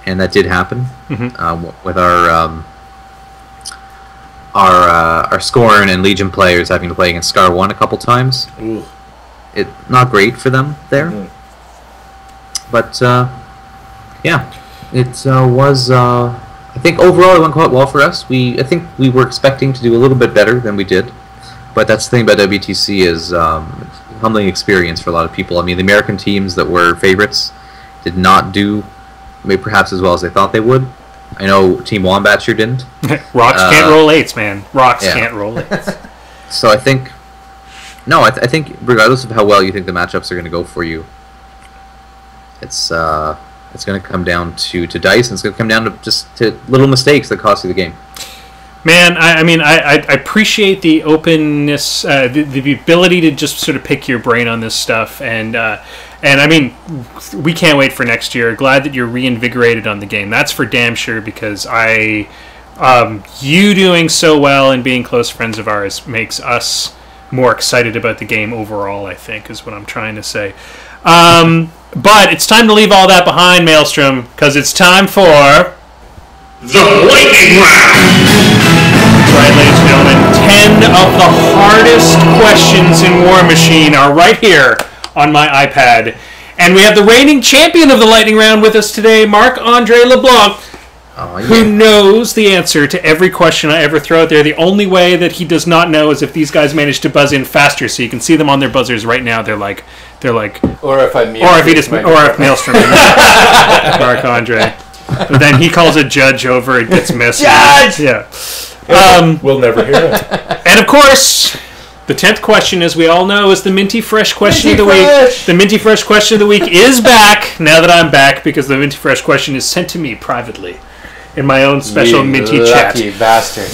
and that did happen with our Scorn and Legion players having to play against Scar 1 a couple times. Ooh. It not great for them there. Mm-hmm. But, yeah, it was... I think overall it went quite well for us. I think we were expecting to do a little bit better than we did. But that's the thing about WTC is humbling experience for a lot of people. I mean, the American teams that were favorites did not do perhaps as well as they thought they would. I know Team Wombat sure didn't. Rocks can't roll 8s, man. Rocks can't roll 8s. So I think, I think regardless of how well you think the matchups are going to go for you, it's going to come down to dice, and it's going to come down to little mistakes that cost you the game. Man, I appreciate the openness, the ability to just sort of pick your brain on this stuff, and I mean, we can't wait for next year. Glad that you're reinvigorated on the game. That's for damn sure, because you doing so well and being close friends of ours makes us more excited about the game overall, I think, is what I'm trying to say. But it's time to leave all that behind, Maelstrom, because it's time for The Lightning Round! Right, ladies and gentlemen, 10 of the hardest questions in War Machine are right here on my iPad. And we have the reigning champion of the Lightning Round with us today, Marc-Andre LeBlanc, who knows the answer to every question I ever throw out there. The only way that he does not know is if these guys manage to buzz in faster, so you can see them on their buzzers right now. They're like, or if I mute, or if Maelstrom, Marc-Andre. But then he calls a judge over, it gets messy. Judge! Yeah. We'll never hear it. And of course, the 10th question, as we all know, is the Minty Fresh question of the week. The Minty Fresh question of the week is back, now that I'm back, because the Minty Fresh question is sent to me privately in my own special Minty chat. Lucky bastard.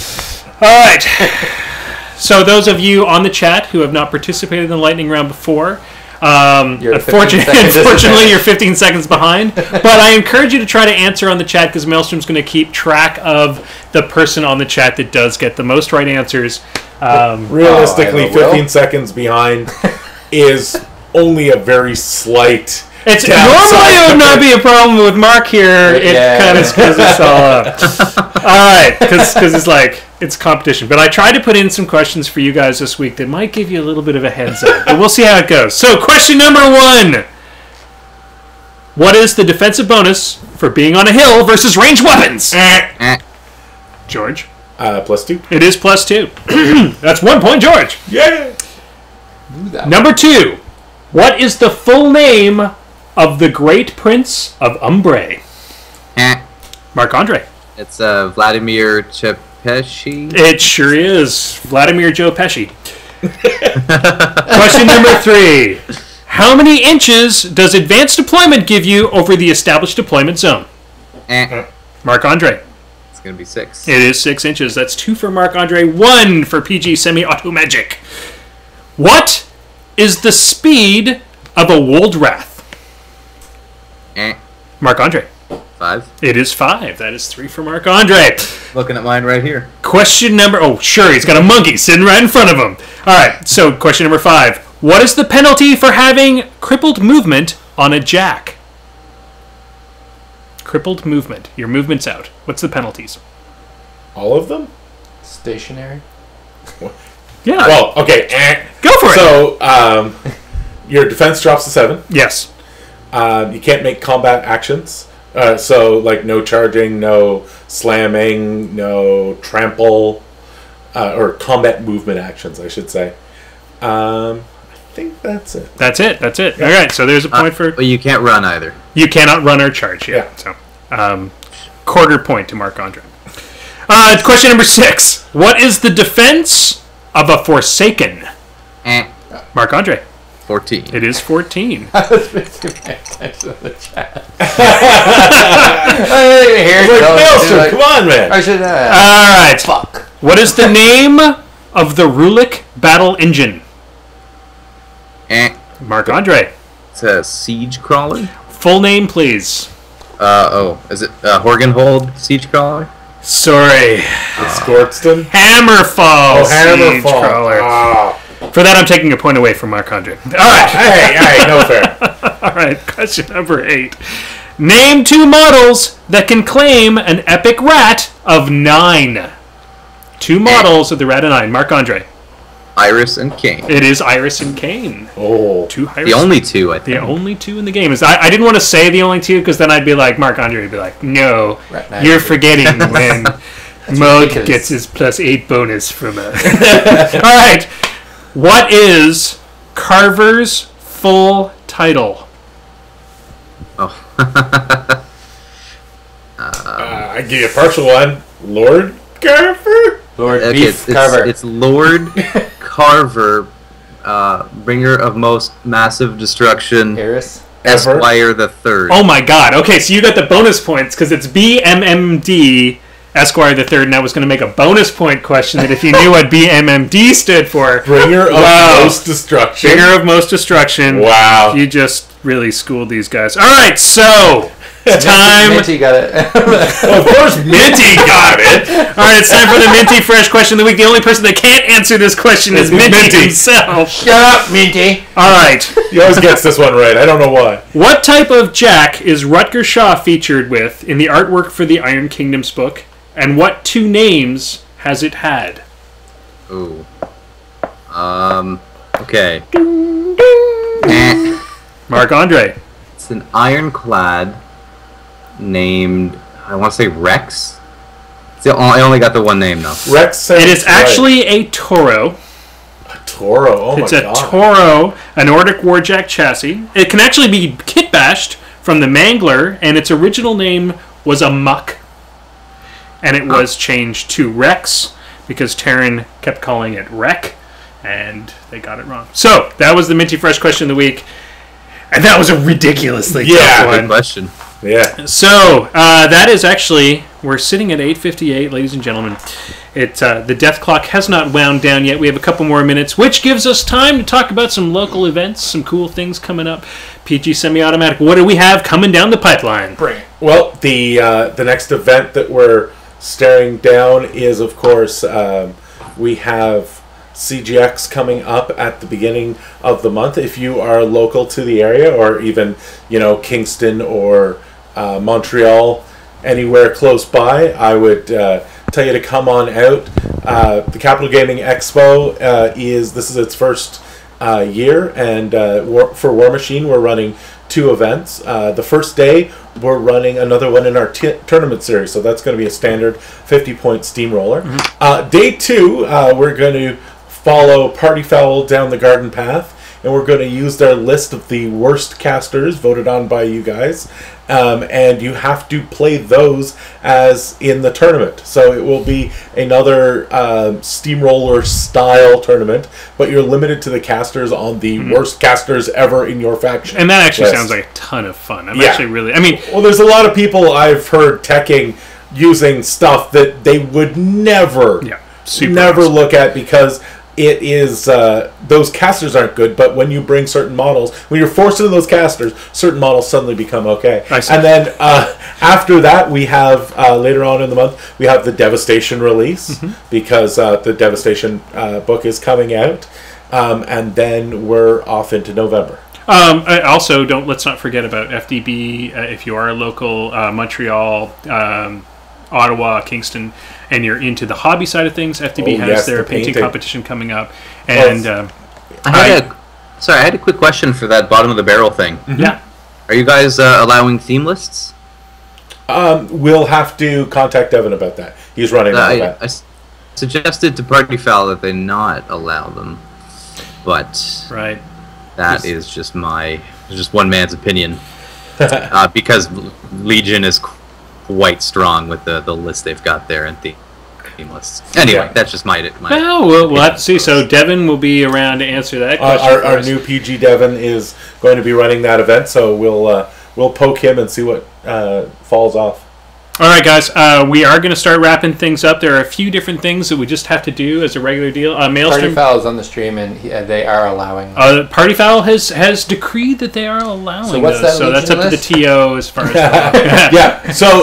All right. So those of you on the chat who have not participated in the Lightning Round before, unfortunately, you're 15 seconds behind. But I encourage you to try to answer on the chat, because Maelstrom's going to keep track of the person on the chat that does get the most right answers. Realistically, 15 seconds behind is only a very slight. Normally it would not be a problem with Mark here. It kind of screws us all up. All right, because it's like it's competition. But I tried to put in some questions for you guys this week that might give you a little bit of a heads up. But we'll see how it goes. So, question number 1: what is the defensive bonus for being on a hill versus ranged weapons? George. +2. It is +2. That's 1 point, George. Yeah. Number 2: what is the full name of the Great Prince of Umbre? Marc-Andre. It's Vladimir Chepeshi. It sure is. Vladimir Joe Pesci. Question number 3. How many inches does advanced deployment give you over the established deployment zone? Marc-Andre. It's going to be 6. It is 6 inches. That's 2 for Marc-Andre, 1 for PG Semi-Auto Magic. What is the speed of a Woldrath? Marc-Andre. 5. It is 5. That is 3 for Marc-Andre. Looking at mine right here. Question number... Oh, sure, he's got a monkey sitting right in front of him. All right, so question number 5. What is the penalty for having crippled movement on a jack? Crippled movement. Your movement's out. What's the penalties? All of them? Stationary. Yeah. Well, okay. Go for it. So, your defense drops to 7. Yes. You can't make combat actions. So, like, no charging, no slamming, no trample, or combat movement actions, I should say. I think that's it. That's it. Yeah. All right, so there's a point for... But you can't run either. You cannot run or charge, yeah. So, quarter point to Marc-Andre. Question number 6. What is the defense of a Forsaken? Marc-Andre. 14. It is 14. I was paying attention to the chat. I didn't even hear it. Come on, man. I should. All right. Fuck. What is the name of the Rulik battle engine? Marc-Andre. It's a siege crawler. Full name, please. Is it Horgenhold siege crawler? Sorry. It's Scorkston. Hammerfall. Siege Hammerfall. crawler. For that, I'm taking a point away from Marc-Andre. All right. Hey, no fair. All right, question number 8. Name 2 models that can claim an epic rat of 9. 2 models of the rat of 9. Marc-Andre. Iris and Kane. It is Iris and Kane. Oh. 2 Iris. The only 2, I think. The only 2 in the game. I didn't want to say the only 2, because then I'd be like, Marc-Andre would be like, no, you're forgetting when Mode gets his +8 bonus from a... All right. What is Carver's full title? Oh. I give you a partial one. Lord Carver? Lord Beef Carver. It's Lord Carver, bringer of most massive destruction, Harris. Esquire the Third. Oh my god. Okay, so you got the bonus points because it's BMMD Esquire the Third, and I was going to make a bonus point question that if you knew what BMMD stood for. Bringer of most destruction. Bringer of most destruction. Wow. You just really schooled these guys. All right, so it's time. Minty got it. Of course, Minty got it. All right, it's time for the Minty Fresh question of the week. The only person that can't answer this question is Minty himself. Shut up, Minty. All right. He always gets this one right. I don't know why. What type of jack is Rutger Shaw featured with in the artwork for the Iron Kingdoms book, and what 2 names has it had? Ooh. Okay. Marc-Andre. It's an ironclad named, I want to say Rex. I only got the one name though. Rex sounds It is actually a Toro. A Toro. Oh It's my a god. Toro, a Nordic Warjack chassis. It can actually be kit bashed from the Mangler, and its original name was a Muck. And it was changed to Rex because Terran kept calling it Wreck, and they got it wrong. So, that was the Minty Fresh question of the week. And that was a ridiculously tough Good one. question. Yeah. So, that is actually, we're sitting at 8:58, ladies and gentlemen. The death clock has not wound down yet. We have a couple more minutes, which gives us time to talk about some local events, some cool things coming up. PG Semi-Automatic, what do we have coming down the pipeline? Well, the next event that we're staring down is, of course, we have CGX coming up at the beginning of the month. If you are local to the area, or even, Kingston or Montreal, anywhere close by, I would tell you to come on out. The Capital Gaming Expo this is its first year, and for War Machine, we're running 2 events. The first day, we're running another one in our tournament series, so that's going to be a standard 50-point steamroller. Day 2, we're going to follow Party Foul down the garden path, and we're going to use their list of the worst casters voted on by you guys, and you have to play those as in the tournament. So it will be another steamroller style tournament, but you're limited to the casters on the worst casters ever in your faction. And that actually list. sounds like a ton of fun. I'm actually really, well, there's a lot of people I've heard teching using stuff that they would never awesome. look at, because it is those casters aren't good, but when you bring certain models, when you're forced into those casters, certain models suddenly become okay. And then after that, we have later on in the month, we have the Devastation release, because the Devastation book is coming out, and then we're off into November. Also, let's not forget about FDB. If you are a local, Montreal, Ottawa, Kingston, and you're into the hobby side of things, FDB has their painting competition coming up. And I had a quick question for that bottom of the barrel thing. Yeah. Are you guys allowing theme lists? We'll have to contact Evan about that. He's running all that. I suggested to Party Foul that they not allow them, but that is just one man's opinion. Because Legion is quite strong with the list they've got there and theme lists. Anyway, that's just my we'll have to see. So Devin will be around to answer that question. Our new PG Devin is going to be running that event, so we'll poke him and see what falls off. All right, guys, we are going to start wrapping things up. There are a few different things that we just have to do as a regular deal. Party Foul is on the stream, and they are allowing. Party Foul has decreed that they are allowing. So what's that? So that's up to the TO as far as. Yeah. So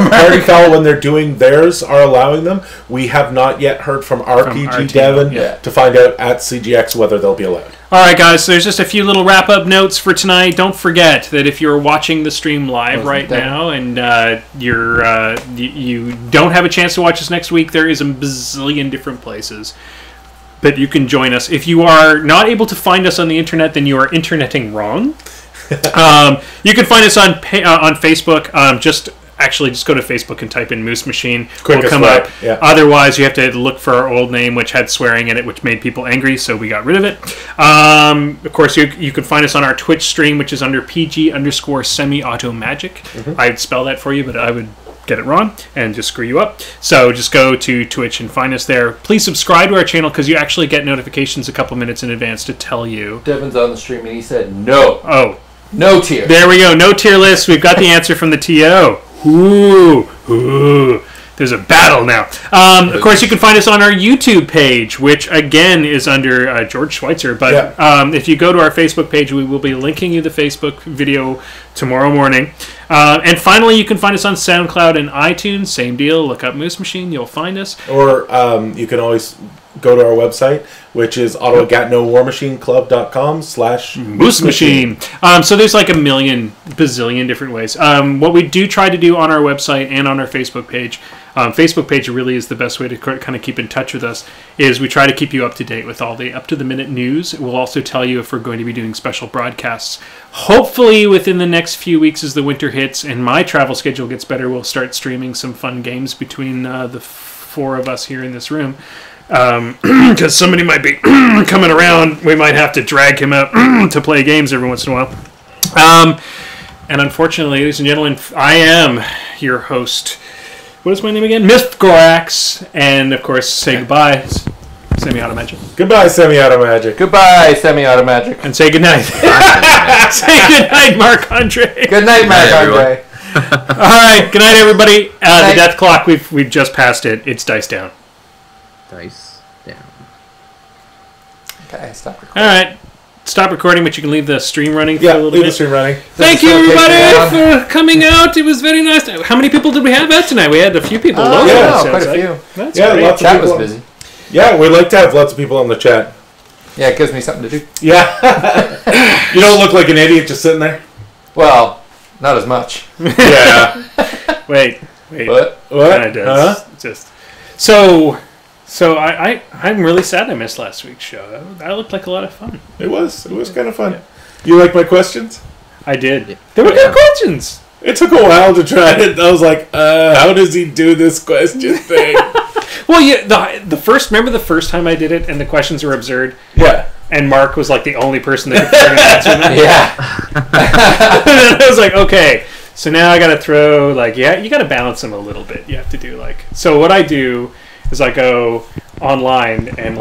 Party Foul, when they're doing theirs, are allowing them. We have not yet heard from RPG Devin to find out at CGX whether they'll be allowed. All right, guys, so there's just a few little wrap-up notes for tonight. Don't forget that if you're watching the stream live right now and you don't have a chance to watch us next week, there is a bazillion different places that you can join us. If you are not able to find us on the internet, then you are interneting wrong. You can find us on Facebook. Just go to Facebook and type in Moose Machine. We'll come up. Yeah. Otherwise, you have to look for our old name, which had swearing in it, which made people angry, so we got rid of it. Of course, you can find us on our Twitch stream, which is under PG_semi-auto magic. I'd spell that for you, but I would get it wrong and just screw you up. So just go to Twitch and find us there. Please subscribe to our channel because you actually get notifications a couple minutes in advance to tell you. Devin's on the stream and he said no. Oh. No tier. There we go. No tier list. We've got the answer from the TO. Ooh. There's a battle now. Of course, you can find us on our YouTube page, which, again, is under George Schweitzer. But if you go to our Facebook page, we will be linking you the Facebook video tomorrow morning. And finally, you can find us on SoundCloud and iTunes. Same deal. Look up Moose Machine. You'll find us. Or you can always go to our website, which is ottawagatnowarmachineclub.com/Moose Machine. So there's like a bazillion different ways. What we do try to do on our website and on our Facebook page, Facebook page really is the best way to kind of keep in touch with us, is we try to keep you up to date with all the up-to-the-minute news. We'll also tell you if we're going to be doing special broadcasts. Hopefully within the next few weeks as the winter hits and my travel schedule gets better, we'll start streaming some fun games between the four of us here in this room. Because somebody might be coming around. We might have to drag him out to play games every once in a while. And unfortunately, ladies and gentlemen, I am your host. What is my name again? Mythgorax. And, of course, say goodbye, Semi-Auto Magic. Goodbye, Semi-Auto Magic. Goodbye, Semi-Auto Magic. And say goodnight. Say goodnight, Marc-Andre. Good night, Marc-Andre. All right, good night, everybody. The death clock, we've just passed it. It's dice down. Dice down. Okay, stop recording. All right. Stop recording, but you can leave the stream running for a little bit. Leave the stream running. Thank you, everybody, for coming out. It was very nice. How many people did we have out tonight? We had a few people. Quite a few. That's great. great. Lots of Chat people. was busy. Yeah, we like to have lots of people on the chat. Yeah, it gives me something to do. Yeah. You don't look like an idiot just sitting there. Well, not as much. Yeah. Wait. What? What? Just so I'm really sad I missed last week's show. That looked like a lot of fun. It was kind of fun. Yeah. You like my questions? I did. They were good questions. It took a while to try it. I was like, how does he do this question thing? Well, yeah, the first time I did it and the questions were absurd. Yeah. And Mark was like the only person that could figure answer them. Yeah. And I was like, okay, so now I got to throw you got to balance them a little bit. You have to do so what I do is I go online and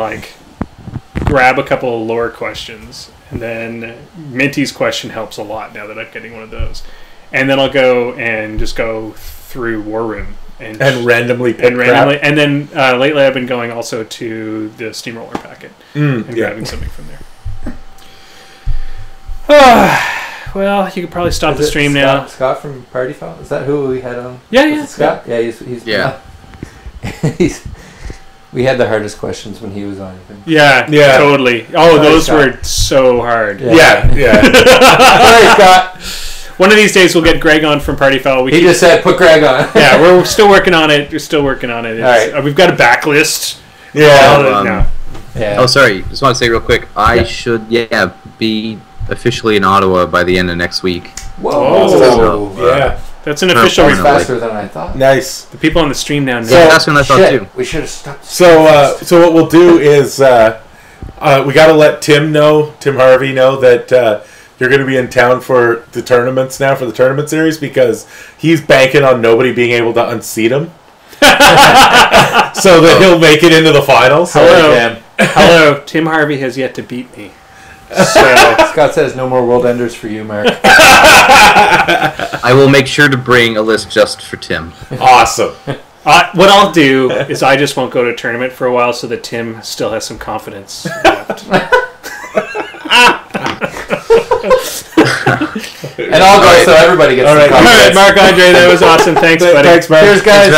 grab a couple of lore questions, and then Minty's question helps a lot now that I'm getting one of those, and then I'll go and just go through War Room and randomly pick crap. And then lately I've been going also to the Steamroller packet and grabbing something from there. Well, you could probably stop the stream now. Scott from Party Foul? Is that who we had on? Yeah. Scott? Yeah, he's we had the hardest questions when he was on. I think. Yeah, totally. Oh, those were so hard. Yeah. Sorry, Scott. One of these days we'll get Greg on from Party Foul. He just said, put Greg on. Yeah, we're still working on it. All right. We've got a backlist. Yeah. Oh, sorry. Just want to say real quick. I should, be officially in Ottawa by the end of next week. Whoa. So, yeah. That's an official report. Faster than I thought. Nice. The people on the stream now know. Yeah, that's what I thought too. We should have stopped. So what we'll do is we got to let Tim Harvey know that you're going to be in town for the tournaments now, for the tournament series, because he's banking on nobody being able to unseat him. So that he'll make it into the finals. Hello. Tim Harvey has yet to beat me. So Scott says no more World Enders for you, Mark. I will make sure to bring a list just for Tim. Awesome. What I'll do is I just won't go to a tournament for a while so that Tim still has some confidence left. And I'll go so everybody gets some confidence. All right, Marc-Andre, that was awesome. Thanks, buddy. Thanks, Mark. Cheers, guys.